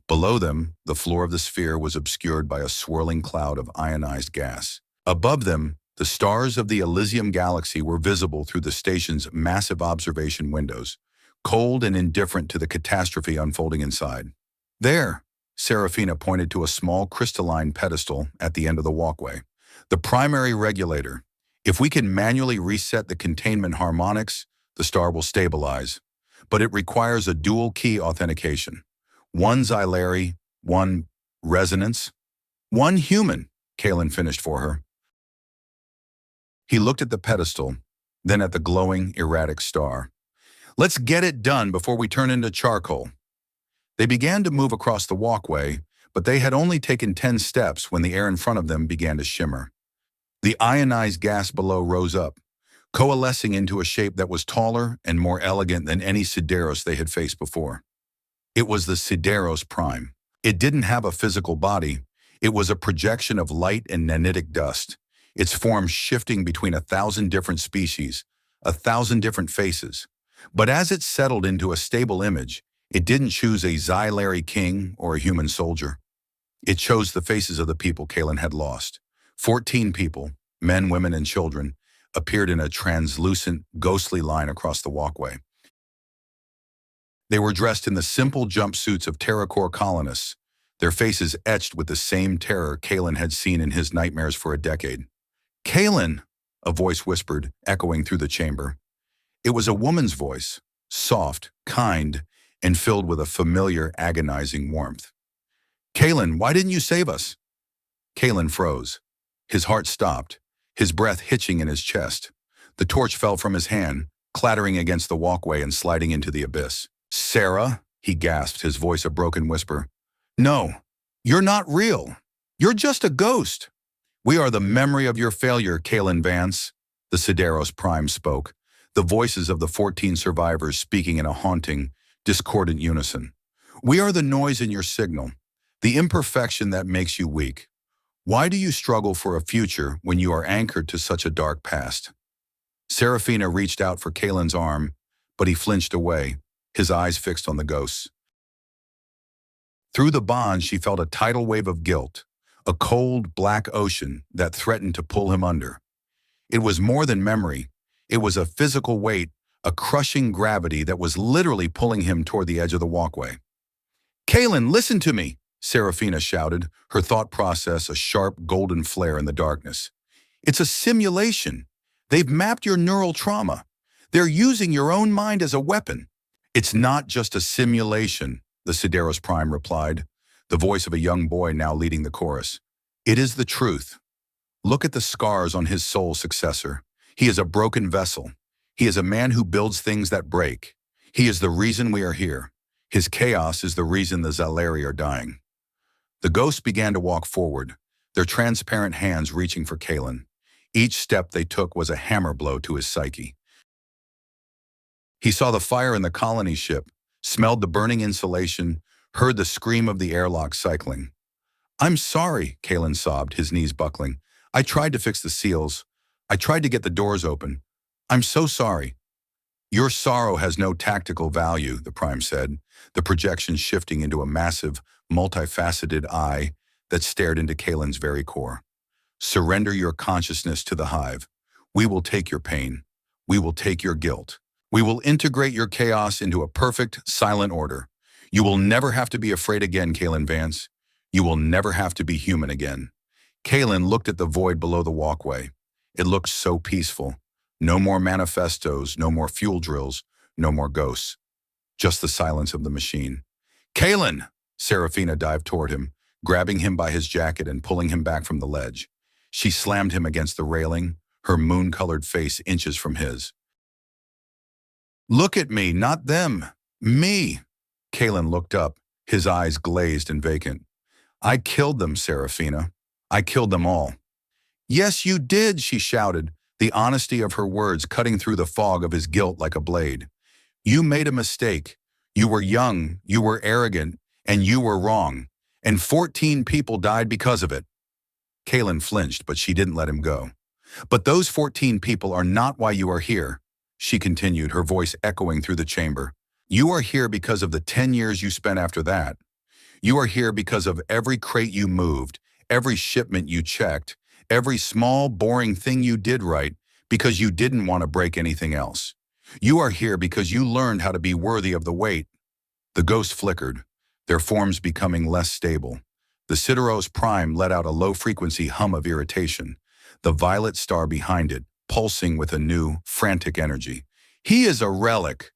Speaker 1: Below them, the floor of the sphere was obscured by a swirling cloud of ionized gas. Above them, the stars of the Elysium galaxy were visible through the station's massive observation windows, cold and indifferent to the catastrophe unfolding inside. There, Serafina pointed to a small crystalline pedestal at the end of the walkway. The primary regulator. If we can manually reset the containment harmonics, the star will stabilize. But it requires a dual-key authentication. One Xylari, one resonance, one human, Kaelen finished for her. He looked at the pedestal, then at the glowing, erratic star. Let's get it done before we turn into charcoal. They began to move across the walkway, but they had only taken 10 steps when the air in front of them began to shimmer. The ionized gas below rose up, coalescing into a shape that was taller and more elegant than any Sideros they had faced before. It was the Sideros Prime. It didn't have a physical body. It was a projection of light and nanitic dust, its form shifting between 1,000 different species, 1,000 different faces. But as it settled into a stable image, it didn't choose a Xylari king or a human soldier. It chose the faces of the people Kaelen had lost. 14 people, men, women, and children, appeared in a translucent, ghostly line across the walkway. They were dressed in the simple jumpsuits of Terracore colonists, their faces etched with the same terror Kaelen had seen in his nightmares for a decade. "Kaelen," a voice whispered, echoing through the chamber. It was a woman's voice, soft, kind, and filled with a familiar, agonizing warmth. "Kaelen, why didn't you save us?" Kaelen froze. His heart stopped, his breath hitching in his chest. The torch fell from his hand, clattering against the walkway and sliding into the abyss. "Sarah," he gasped, his voice a broken whisper. "No, you're not real. You're just a ghost. We are the memory of your failure, Kaelen Vance," the Sideros Prime spoke, the voices of the 14 survivors speaking in a haunting, discordant unison. "We are the noise in your signal, the imperfection that makes you weak. Why do you struggle for a future when you are anchored to such a dark past?" Serafina reached out for Kaelen's arm, but he flinched away, his eyes fixed on the ghosts. Through the bond, she felt a tidal wave of guilt, a cold, black ocean that threatened to pull him under. It was more than memory. It was a physical weight, a crushing gravity that was literally pulling him toward the edge of the walkway. "Kaelen, listen to me!" Serafina shouted, her thought process a sharp golden flare in the darkness. "It's a simulation. They've mapped your neural trauma. They're using your own mind as a weapon." "It's not just a simulation," the Sideros Prime replied, the voice of a young boy now leading the chorus. "It is the truth. Look at the scars on his soul successor. He is a broken vessel. He is a man who builds things that break. He is the reason we are here. His chaos is the reason the Xylari are dying." The ghosts began to walk forward, their transparent hands reaching for Kaelen. Each step they took was a hammer blow to his psyche. He saw the fire in the colony ship, smelled the burning insulation, heard the scream of the airlock cycling. "I'm sorry," Kaelen sobbed, his knees buckling. "I tried to fix the seals. I tried to get the doors open. I'm so sorry." "Your sorrow has no tactical value," the Prime said, the projection shifting into a massive, multifaceted eye that stared into Kaelen's very core. "Surrender your consciousness to the hive. We will take your pain. We will take your guilt. We will integrate your chaos into a perfect, silent order. You will never have to be afraid again, Kaelen Vance. You will never have to be human again." Kaelen looked at the void below the walkway. It looked so peaceful. No more manifestos, no more fuel drills, no more ghosts. Just the silence of the machine. "Kaelen!" Serafina dived toward him, grabbing him by his jacket and pulling him back from the ledge. She slammed him against the railing, her moon-colored face inches from his. "Look at me, not them. Me." Kaelen looked up, his eyes glazed and vacant. "I killed them, Serafina. I killed them all." "Yes, you did," she shouted, the honesty of her words cutting through the fog of his guilt like a blade. "You made a mistake. You were young, you were arrogant, and you were wrong. And 14 people died because of it." Kaelen flinched, but she didn't let him go. "But those 14 people are not why you are here," she continued, her voice echoing through the chamber. "You are here because of the 10 years you spent after that. You are here because of every crate you moved, every shipment you checked, every small, boring thing you did right, because you didn't want to break anything else. You are here because you learned how to be worthy of the weight." The ghosts flickered, their forms becoming less stable. The Sideros Prime let out a low-frequency hum of irritation, the violet star behind it, pulsing with a new, frantic energy. "He is a relic,"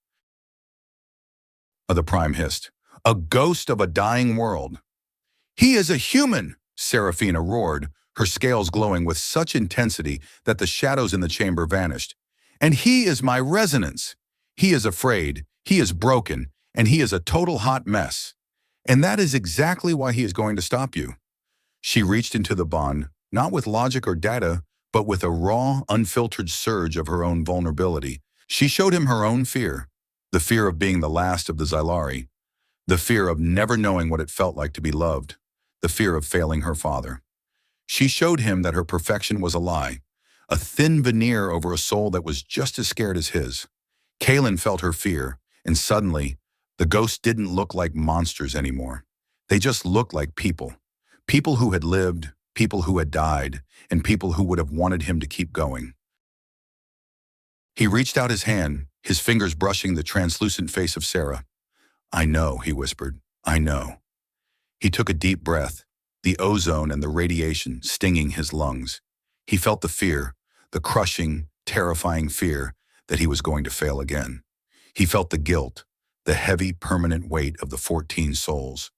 Speaker 1: the Prime hissed. "A ghost of a dying world." "He is a human," Serafina roared, her scales glowing with such intensity that the shadows in the chamber vanished. "And he is my resonance. He is afraid, he is broken, and he is a total hot mess. And that is exactly why he is going to stop you." She reached into the bond, not with logic or data, but with a raw, unfiltered surge of her own vulnerability. She showed him her own fear, the fear of being the last of the Xylari, the fear of never knowing what it felt like to be loved, the fear of failing her father. She showed him that her perfection was a lie, a thin veneer over a soul that was just as scared as his. Kaelen felt her fear, and suddenly, the ghosts didn't look like monsters anymore. They just looked like people. People who had lived, people who had died, and people who would have wanted him to keep going. He reached out his hand, his fingers brushing the translucent face of Sarah. "I know," he whispered. "I know." He took a deep breath, the ozone and the radiation stinging his lungs. He felt the fear, the crushing, terrifying fear that he was going to fail again. He felt the guilt, the heavy, permanent weight of the 14 souls.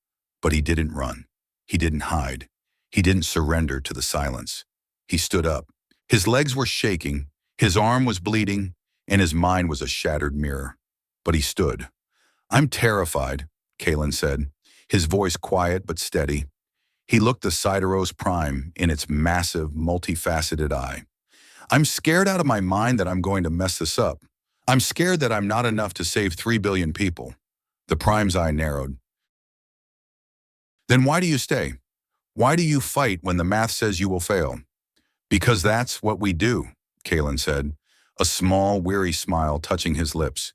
Speaker 1: But he didn't run. He didn't hide. He didn't surrender to the silence. He stood up. His legs were shaking, his arm was bleeding, and his mind was a shattered mirror. But he stood. "I'm terrified," Kaelen said, his voice quiet but steady. He looked the Sideros Prime in its massive, multifaceted eye. "I'm scared out of my mind that I'm going to mess this up. I'm scared that I'm not enough to save 3 billion people." The Prime's eye narrowed. "Then why do you stay? Why do you fight when the math says you will fail?" "Because that's what we do," Kaelen said, a small, weary smile touching his lips.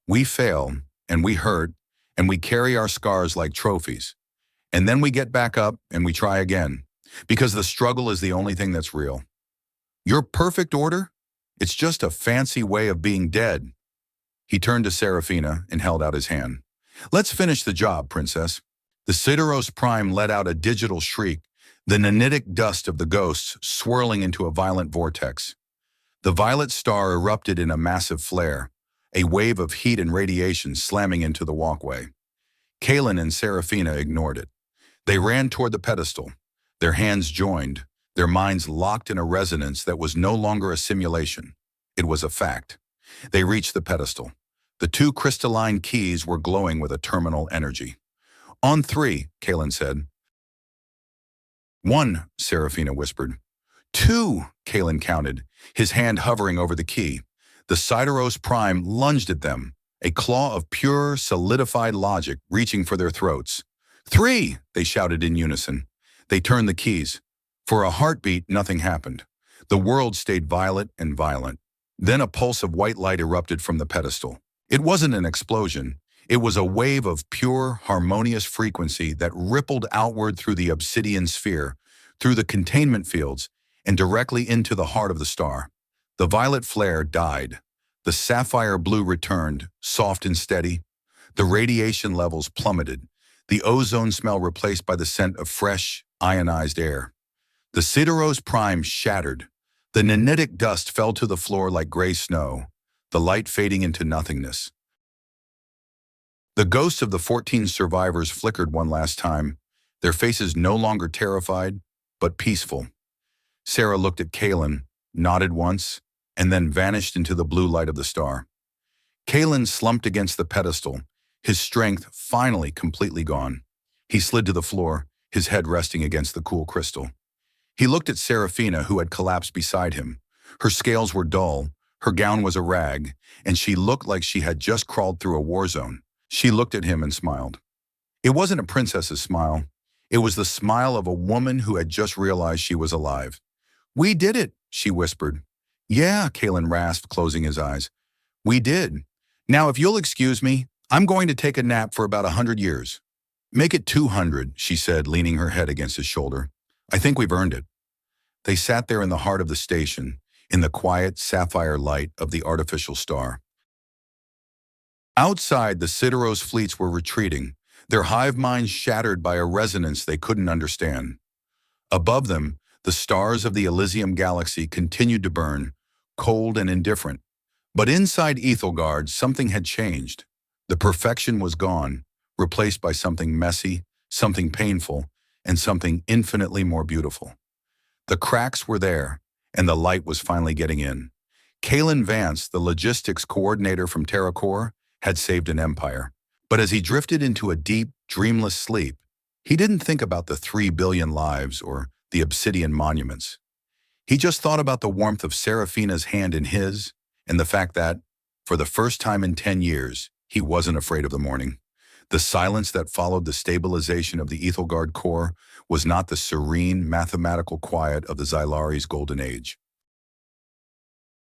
Speaker 1: "We fail, and we hurt, and we carry our scars like trophies. And then we get back up and we try again, because the struggle is the only thing that's real. Your perfect order? It's just a fancy way of being dead." He turned to Seraphina and held out his hand. "Let's finish the job, Princess." The Sideros Prime let out a digital shriek, the nanitic dust of the ghosts swirling into a violent vortex. The violet star erupted in a massive flare, a wave of heat and radiation slamming into the walkway. Kaelen and Seraphina ignored it. They ran toward the pedestal, their hands joined, their minds locked in a resonance that was no longer a simulation. It was a fact. They reached the pedestal. The 2 crystalline keys were glowing with a terminal energy. "On 3, Kaelen said. "1, Seraphina whispered. 2, Kaelen counted, his hand hovering over the key. The Sideros Prime lunged at them, a claw of pure, solidified logic reaching for their throats. 3, they shouted in unison. They turned the keys. For a heartbeat, nothing happened. The world stayed violet and violent. Then a pulse of white light erupted from the pedestal. It wasn't an explosion. It was a wave of pure, harmonious frequency that rippled outward through the obsidian sphere, through the containment fields, and directly into the heart of the star. The violet flare died. The sapphire blue returned, soft and steady. The radiation levels plummeted, the ozone smell replaced by the scent of fresh, ionized air. The Sideros Prime shattered. The nanitic dust fell to the floor like gray snow, the light fading into nothingness. The ghosts of the 14 survivors flickered one last time, their faces no longer terrified, but peaceful. Sarah looked at Kaelen, nodded once, and then vanished into the blue light of the star. Kaelen slumped against the pedestal, his strength finally completely gone. He slid to the floor, his head resting against the cool crystal. He looked at Seraphina, who had collapsed beside him. Her scales were dull, her gown was a rag, and she looked like she had just crawled through a war zone. She looked at him and smiled. It wasn't a princess's smile. It was the smile of a woman who had just realized she was alive. "We did it," she whispered. "Yeah," Kaelen rasped, closing his eyes. "We did. Now, if you'll excuse me, I'm going to take a nap for about 100 years. "Make it 200, she said, leaning her head against his shoulder. "I think we've earned it." They sat there in the heart of the station, in the quiet sapphire light of the artificial star. Outside, the Sideros fleets were retreating, their hive minds shattered by a resonance they couldn't understand. Above them, the stars of the Elysium galaxy continued to burn, cold and indifferent. But inside Aethelgard, something had changed. The perfection was gone, replaced by something messy, something painful, and something infinitely more beautiful. The cracks were there, and the light was finally getting in. Kaelen Vance, the logistics coordinator from TerraCore, had saved an empire. But as he drifted into a deep, dreamless sleep, he didn't think about the 3 billion lives or the obsidian monuments. He just thought about the warmth of Serafina's hand in his, and the fact that, for the first time in 10 years, he wasn't afraid of the morning. The silence that followed the stabilization of the Aethelgard core was not the serene, mathematical quiet of the Xylari's golden age.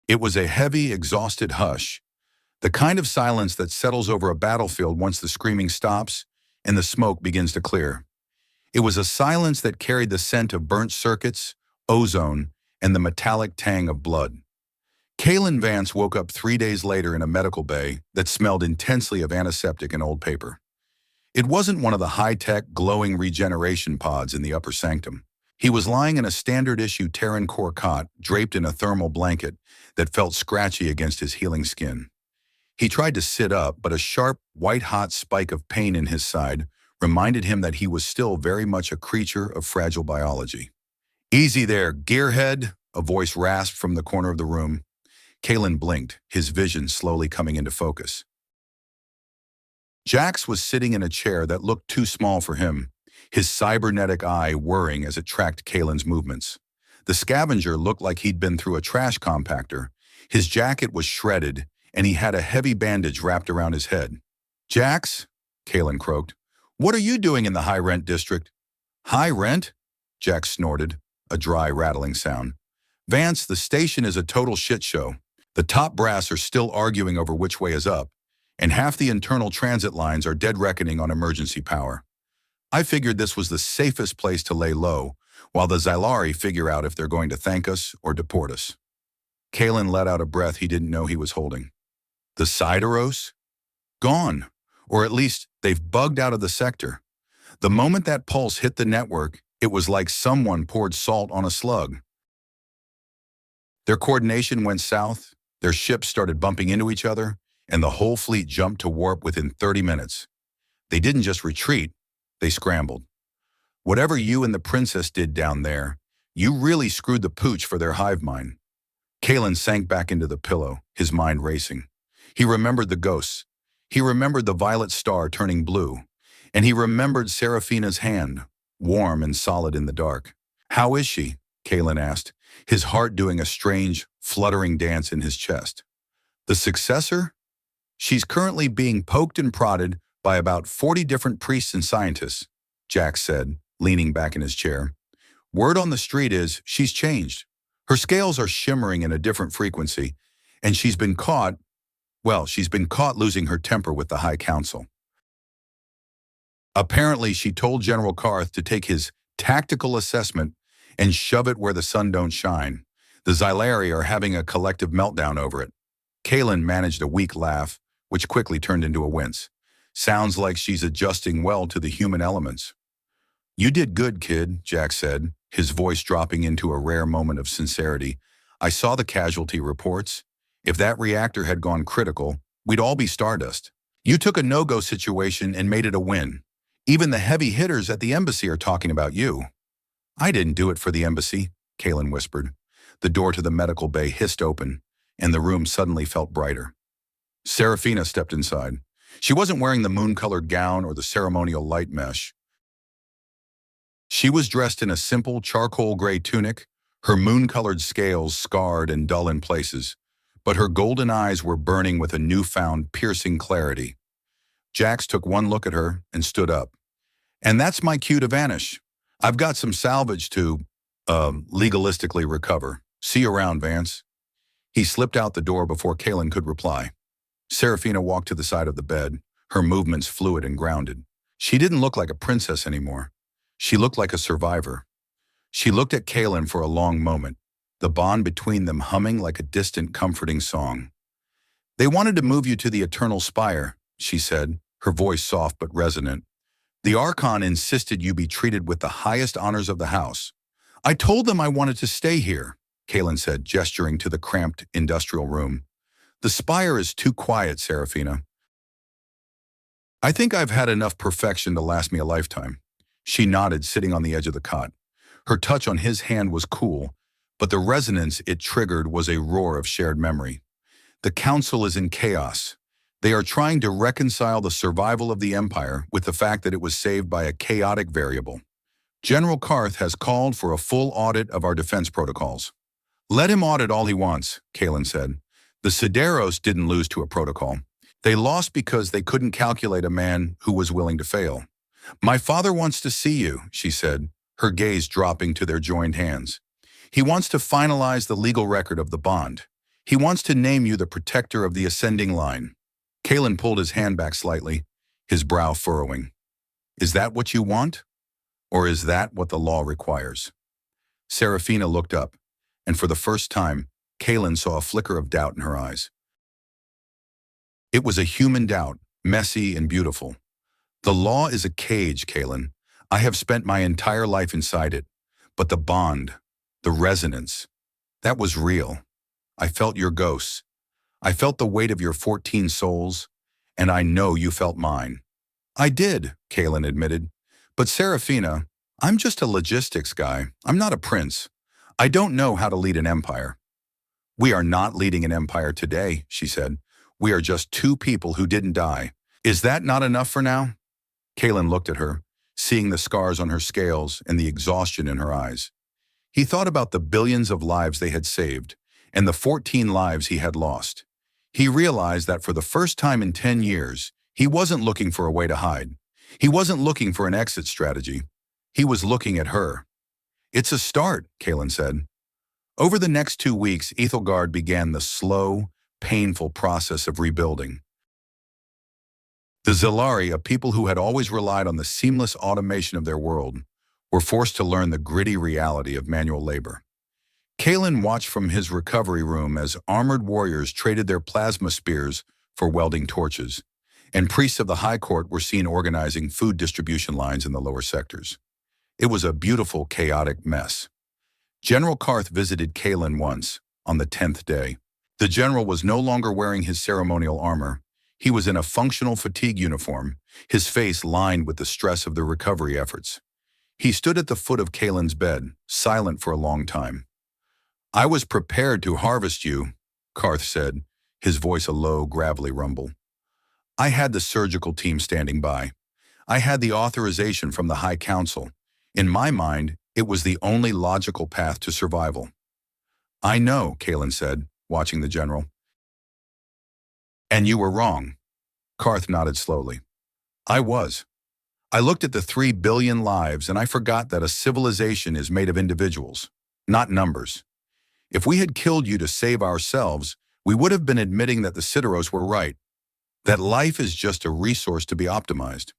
Speaker 1: It was a heavy, exhausted hush, the kind of silence that settles over a battlefield once the screaming stops and the smoke begins to clear. It was a silence that carried the scent of burnt circuits, ozone, and the metallic tang of blood. Kaelen Vance woke up 3 days later in a medical bay that smelled intensely of antiseptic and old paper. It wasn't one of the high-tech, glowing regeneration pods in the upper sanctum. He was lying in a standard-issue Terran core cot, draped in a thermal blanket that felt scratchy against his healing skin. He tried to sit up, but a sharp, white-hot spike of pain in his side reminded him that he was still very much a creature of fragile biology. "Easy there, gearhead," a voice rasped from the corner of the room. Kaelen blinked, his vision slowly coming into focus. Jax was sitting in a chair that looked too small for him, his cybernetic eye whirring as it tracked Kaelen's movements. The scavenger looked like he'd been through a trash compactor. His jacket was shredded, and he had a heavy bandage wrapped around his head. "Jax," Kaelen croaked, "what are you doing in the high-rent district?" "High rent?" Jax snorted, a dry, rattling sound. "Vance, the station is a total shit show. The top brass are still arguing over which way is up, and half the internal transit lines are dead reckoning on emergency power. I figured this was the safest place to lay low, while the Xylari figure out if they're going to thank us or deport us." Kaelen let out a breath he didn't know he was holding. "The Sideros? Gone. Or at least, they've bugged out of the sector. The moment that pulse hit the network, it was like someone poured salt on a slug. Their coordination went south, their ships started bumping into each other, and the whole fleet jumped to warp within 30 minutes. They didn't just retreat, they scrambled. Whatever you and the princess did down there, you really screwed the pooch for their hive mind." Kaelen sank back into the pillow, his mind racing. He remembered the ghosts. He remembered the violet star turning blue. And he remembered Serafina's hand, warm and solid in the dark. "How is she?" Kaelen asked, his heart doing a strange, fluttering dance in his chest. "The successor? She's currently being poked and prodded by about 40 different priests and scientists," Jax said, leaning back in his chair. "Word on the street is she's changed. Her scales are shimmering in a different frequency, and she's been caught losing her temper with the High Council. Apparently, she told General Karth to take his tactical assessment and shove it where the sun don't shine. The Xylari are having a collective meltdown over it." Kaelen managed a weak laugh, which quickly turned into a wince. "Sounds like she's adjusting well to the human elements." "You did good, kid," Jack said, his voice dropping into a rare moment of sincerity. "I saw the casualty reports. If that reactor had gone critical, we'd all be stardust. You took a no-go situation and made it a win. Even the heavy hitters at the embassy are talking about you." "I didn't do it for the embassy," Kaelen whispered. The door to the medical bay hissed open, and the room suddenly felt brighter. Serafina stepped inside. She wasn't wearing the moon-colored gown or the ceremonial light mesh. She was dressed in a simple charcoal gray tunic, her moon-colored scales scarred and dull in places, but her golden eyes were burning with a newfound, piercing clarity. Jax took one look at her and stood up. "And that's my cue to vanish. I've got some salvage to, legalistically recover. See you around, Vance." He slipped out the door before Kaelen could reply. Serafina walked to the side of the bed, her movements fluid and grounded. She didn't look like a princess anymore. She looked like a survivor. She looked at Kaelen for a long moment, the bond between them humming like a distant, comforting song. "They wanted to move you to the Eternal Spire," she said, her voice soft but resonant. "The Archon insisted you be treated with the highest honors of the house. I told them I wanted to stay here," Kaelen said, gesturing to the cramped industrial room. "The Spire is too quiet, Serafina. I think I've had enough perfection to last me a lifetime." She nodded, sitting on the edge of the cot. Her touch on his hand was cool, but the resonance it triggered was a roar of shared memory. The council is in chaos. They are trying to reconcile the survival of the Empire with the fact that it was saved by a chaotic variable. General Karth has called for a full audit of our defense protocols. Let him audit all he wants, Kaelen said. The Sideros didn't lose to a protocol. They lost because they couldn't calculate a man who was willing to fail. My father wants to see you, she said, her gaze dropping to their joined hands. He wants to finalize the legal record of the bond. He wants to name you the protector of the ascending line. Kaelen pulled his hand back slightly, his brow furrowing. Is that what you want? Or is that what the law requires? Serafina looked up, and for the first time, Kaelen saw a flicker of doubt in her eyes. It was a human doubt, messy and beautiful. The law is a cage, Kaelen. I have spent my entire life inside it. But the bond, the resonance, that was real. I felt your ghosts. I felt the weight of your 14 souls, and I know you felt mine. I did, Kaelen admitted. But Serafina, I'm just a logistics guy. I'm not a prince. I don't know how to lead an empire. We are not leading an empire today, she said. We are just two people who didn't die. Is that not enough for now? Kaelen looked at her, seeing the scars on her scales and the exhaustion in her eyes. He thought about the billions of lives they had saved and the 14 lives he had lost. He realized that for the first time in 10 years, he wasn't looking for a way to hide. He wasn't looking for an exit strategy. He was looking at her. It's a start, Kaelen said. Over the next 2 weeks, Aethelgard began the slow, painful process of rebuilding. The Zelari, a people who had always relied on the seamless automation of their world, were forced to learn the gritty reality of manual labor. Kaelen watched from his recovery room as armored warriors traded their plasma spears for welding torches, and priests of the High Court were seen organizing food distribution lines in the lower sectors. It was a beautiful, chaotic mess. General Karth visited Kaelen once, on the 10th day. The general was no longer wearing his ceremonial armor. He was in a functional fatigue uniform, his face lined with the stress of the recovery efforts. He stood at the foot of Kaelen's bed, silent for a long time. I was prepared to harvest you, Karth said, his voice a low, gravelly rumble. I had the surgical team standing by. I had the authorization from the High Council. In my mind, it was the only logical path to survival. I know, Kaelen said, watching the general. And you were wrong. Karth nodded slowly. I was. I looked at the 3 billion lives and I forgot that a civilization is made of individuals, not numbers. If we had killed you to save ourselves, we would have been admitting that the Sideros were right, that life is just a resource to be optimized.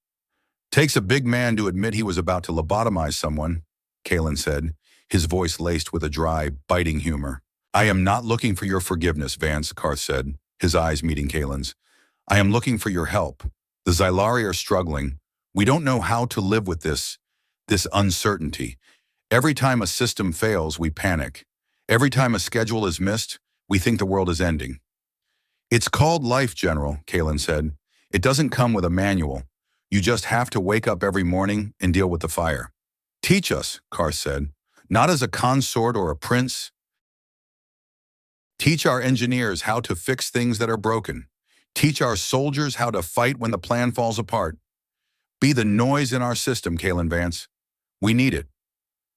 Speaker 1: Takes a big man to admit he was about to lobotomize someone, Kaelen said, his voice laced with a dry, biting humor. I am not looking for your forgiveness, Vance, Karth said, his eyes meeting Kaelen's. I am looking for your help. The Zelari are struggling. We don't know how to live with this uncertainty. Every time a system fails, we panic. Every time a schedule is missed, we think the world is ending. It's called life, General, Kaelen said. It doesn't come with a manual. You just have to wake up every morning and deal with the fire. Teach us, Karth said, not as a consort or a prince. Teach our engineers how to fix things that are broken. Teach our soldiers how to fight when the plan falls apart. Be the noise in our system, Kaelen Vance. We need it.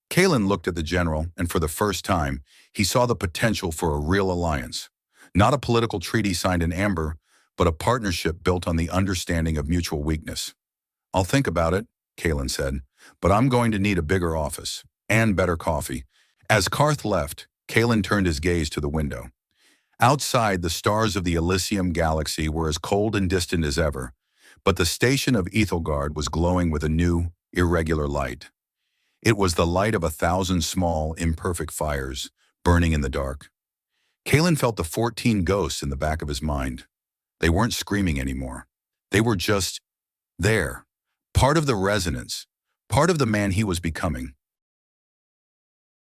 Speaker 1: Kaelen looked at the general, and for the first time, he saw the potential for a real alliance. Not a political treaty signed in amber, but a partnership built on the understanding of mutual weakness. I'll think about it, Kaelen said, but I'm going to need a bigger office and better coffee. As Karth left, Kaelen turned his gaze to the window. Outside, the stars of the Elysium galaxy were as cold and distant as ever, but the station of Aethelgard was glowing with a new, irregular light. It was the light of 1,000 small, imperfect fires, burning in the dark. Kaelen felt the 14 ghosts in the back of his mind. They weren't screaming anymore. They were just there, part of the resonance, part of the man he was becoming.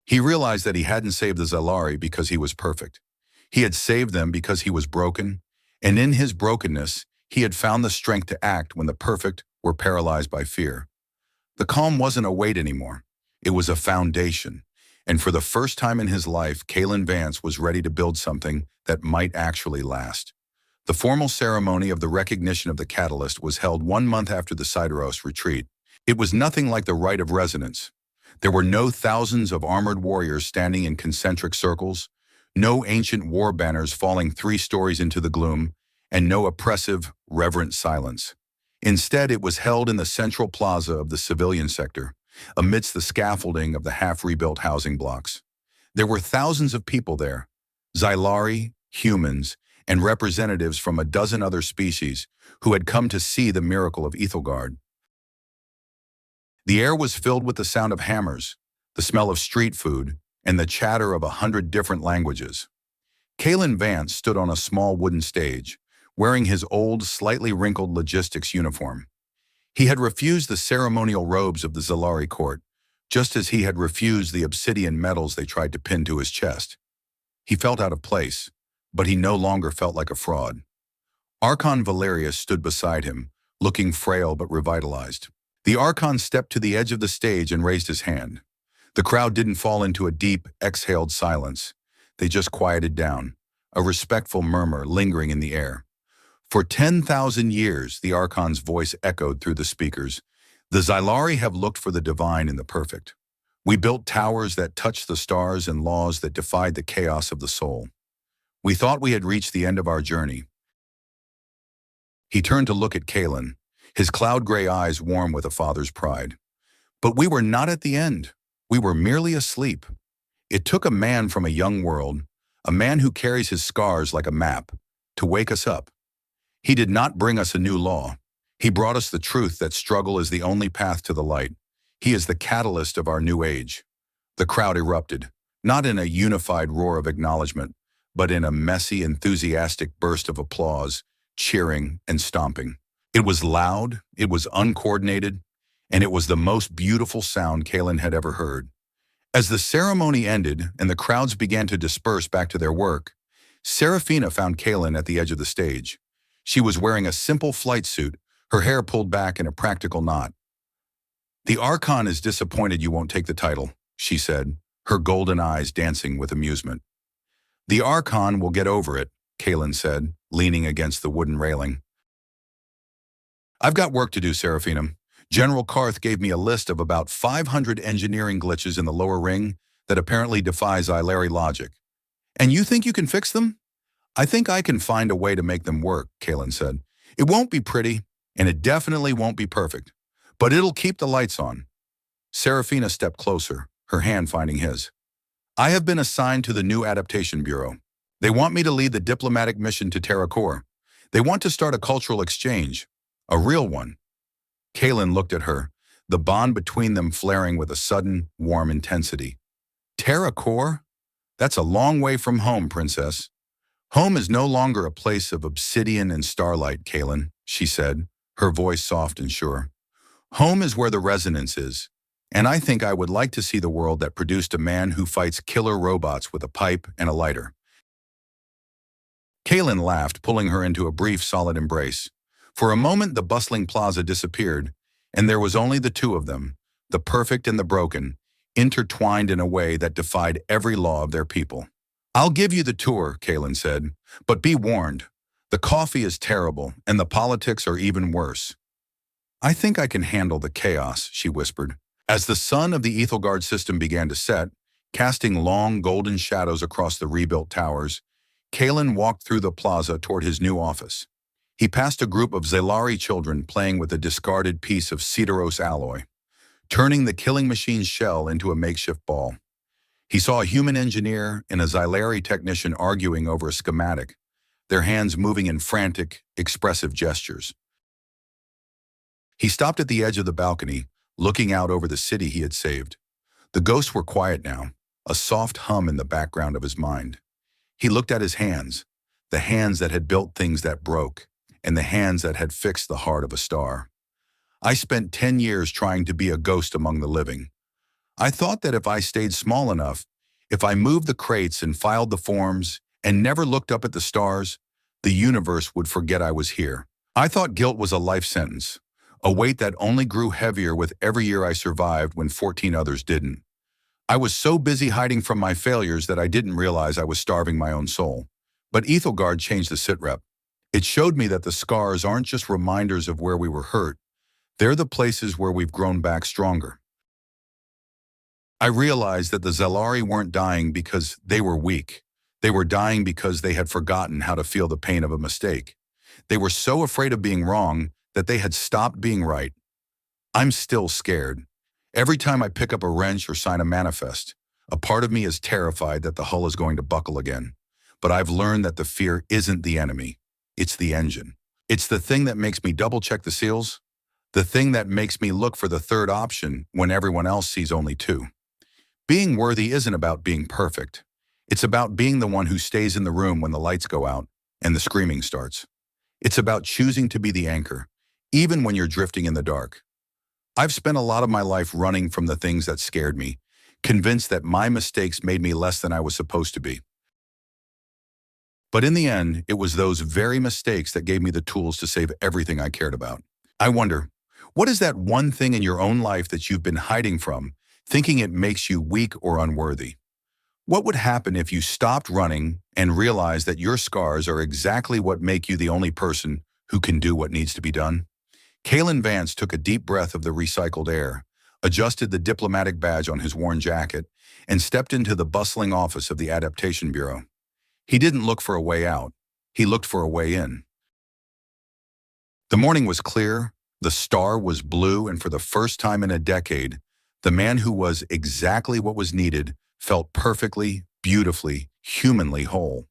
Speaker 1: He realized that he hadn't saved the Zelari because he was perfect. He had saved them because he was broken, and in his brokenness, he had found the strength to act when the perfect were paralyzed by fear. The calm wasn't a weight anymore. It was a foundation. And for the first time in his life, Kaelen Vance was ready to build something that might actually last. The formal ceremony of the recognition of the catalyst was held 1 month after the Sideros retreat. It was nothing like the rite of resonance. There were no thousands of armored warriors standing in concentric circles, no ancient war banners falling 3 stories into the gloom, and no oppressive, reverent silence. Instead, it was held in the central plaza of the civilian sector, amidst the scaffolding of the half-rebuilt housing blocks. There were thousands of people there, Xylari, humans, and representatives from a dozen other species who had come to see the miracle of Aethelgard. The air was filled with the sound of hammers, the smell of street food, and the chatter of 100 different languages. Kaelen Vance stood on a small wooden stage, wearing his old, slightly wrinkled logistics uniform. He had refused the ceremonial robes of the Xylari court, just as he had refused the obsidian medals they tried to pin to his chest. He felt out of place, but he no longer felt like a fraud. Archon Valerius stood beside him, looking frail but revitalized. The Archon stepped to the edge of the stage and raised his hand. The crowd didn't fall into a deep, exhaled silence. They just quieted down, a respectful murmur lingering in the air. For 10,000 years, the Archon's voice echoed through the speakers. The Xylari have looked for the divine in the perfect. We built towers that touched the stars and laws that defied the chaos of the soul. We thought we had reached the end of our journey. He turned to look at Kaelen, his cloud-gray eyes warm with a father's pride. But we were not at the end. We were merely asleep. It took a man from a young world, a man who carries his scars like a map, to wake us up. He did not bring us a new law. He brought us the truth that struggle is the only path to the light. He is the catalyst of our new age. The crowd erupted, not in a unified roar of acknowledgement, but in a messy, enthusiastic burst of applause, cheering and stomping. It was loud, it was uncoordinated, and it was the most beautiful sound Kaelen had ever heard. As the ceremony ended and the crowds began to disperse back to their work, Serafina found Kaelen at the edge of the stage. She was wearing a simple flight suit, her hair pulled back in a practical knot. "The Archon is disappointed you won't take the title," she said, her golden eyes dancing with amusement. "The Archon will get over it," Kaelen said, leaning against the wooden railing. "I've got work to do, Serafina. General Karth gave me a list of about 500 engineering glitches in the lower ring that apparently defy Xylari logic. And you think you can fix them?" "I think I can find a way to make them work," Kaelen said. "It won't be pretty, and it definitely won't be perfect, but it'll keep the lights on." Serafina stepped closer, her hand finding his. "I have been assigned to the new Adaptation Bureau. They want me to lead the diplomatic mission to TerraCore. They want to start a cultural exchange, a real one." Kaelen looked at her, the bond between them flaring with a sudden, warm intensity. "TerraCore? That's a long way from home, Princess." "Home is no longer a place of obsidian and starlight, Kaelen," she said, her voice soft and sure. "Home is where the resonance is, and I think I would like to see the world that produced a man who fights killer robots with a pipe and a lighter." Kaelen laughed, pulling her into a brief, solid embrace. For a moment, the bustling plaza disappeared, and there was only the two of them, the perfect and the broken, intertwined in a way that defied every law of their people. "I'll give you the tour," Kaelen said, "but be warned. The coffee is terrible, and the politics are even worse." "I think I can handle the chaos," she whispered. As the sun of the Aethelgard system began to set, casting long golden shadows across the rebuilt towers, Kaelen walked through the plaza toward his new office. He passed a group of Xylari children playing with a discarded piece of Sideros alloy, turning the killing machine's shell into a makeshift ball. He saw a human engineer and a Xylari technician arguing over a schematic, their hands moving in frantic, expressive gestures. He stopped at the edge of the balcony, looking out over the city he had saved. The ghosts were quiet now, a soft hum in the background of his mind. He looked at his hands, the hands that had built things that broke, and the hands that had fixed the heart of a star. "I spent 10 years trying to be a ghost among the living. I thought that if I stayed small enough, if I moved the crates and filed the forms and never looked up at the stars, the universe would forget I was here. I thought guilt was a life sentence, a weight that only grew heavier with every year I survived when 14 others didn't. I was so busy hiding from my failures that I didn't realize I was starving my own soul. But Aethelgard changed the sitrep. It showed me that the scars aren't just reminders of where we were hurt, they're the places where we've grown back stronger. I realized that the Zelari weren't dying because they were weak. They were dying because they had forgotten how to feel the pain of a mistake. They were so afraid of being wrong that they had stopped being right. I'm still scared. Every time I pick up a wrench or sign a manifest, a part of me is terrified that the hull is going to buckle again. But I've learned that the fear isn't the enemy. It's the engine. It's the thing that makes me double-check the seals, the thing that makes me look for the third option when everyone else sees only two. Being worthy isn't about being perfect. It's about being the one who stays in the room when the lights go out and the screaming starts. It's about choosing to be the anchor, even when you're drifting in the dark. I've spent a lot of my life running from the things that scared me, convinced that my mistakes made me less than I was supposed to be. But in the end, it was those very mistakes that gave me the tools to save everything I cared about. I wonder, what is that one thing in your own life that you've been hiding from, thinking it makes you weak or unworthy? What would happen if you stopped running and realized that your scars are exactly what make you the only person who can do what needs to be done? Kaelen Vance took a deep breath of the recycled air, adjusted the diplomatic badge on his worn jacket, and stepped into the bustling office of the Adaptation Bureau. He didn't look for a way out. He looked for a way in. The morning was clear, the star was blue, and for the first time in a decade, the man who was exactly what was needed felt perfectly, beautifully, humanly whole.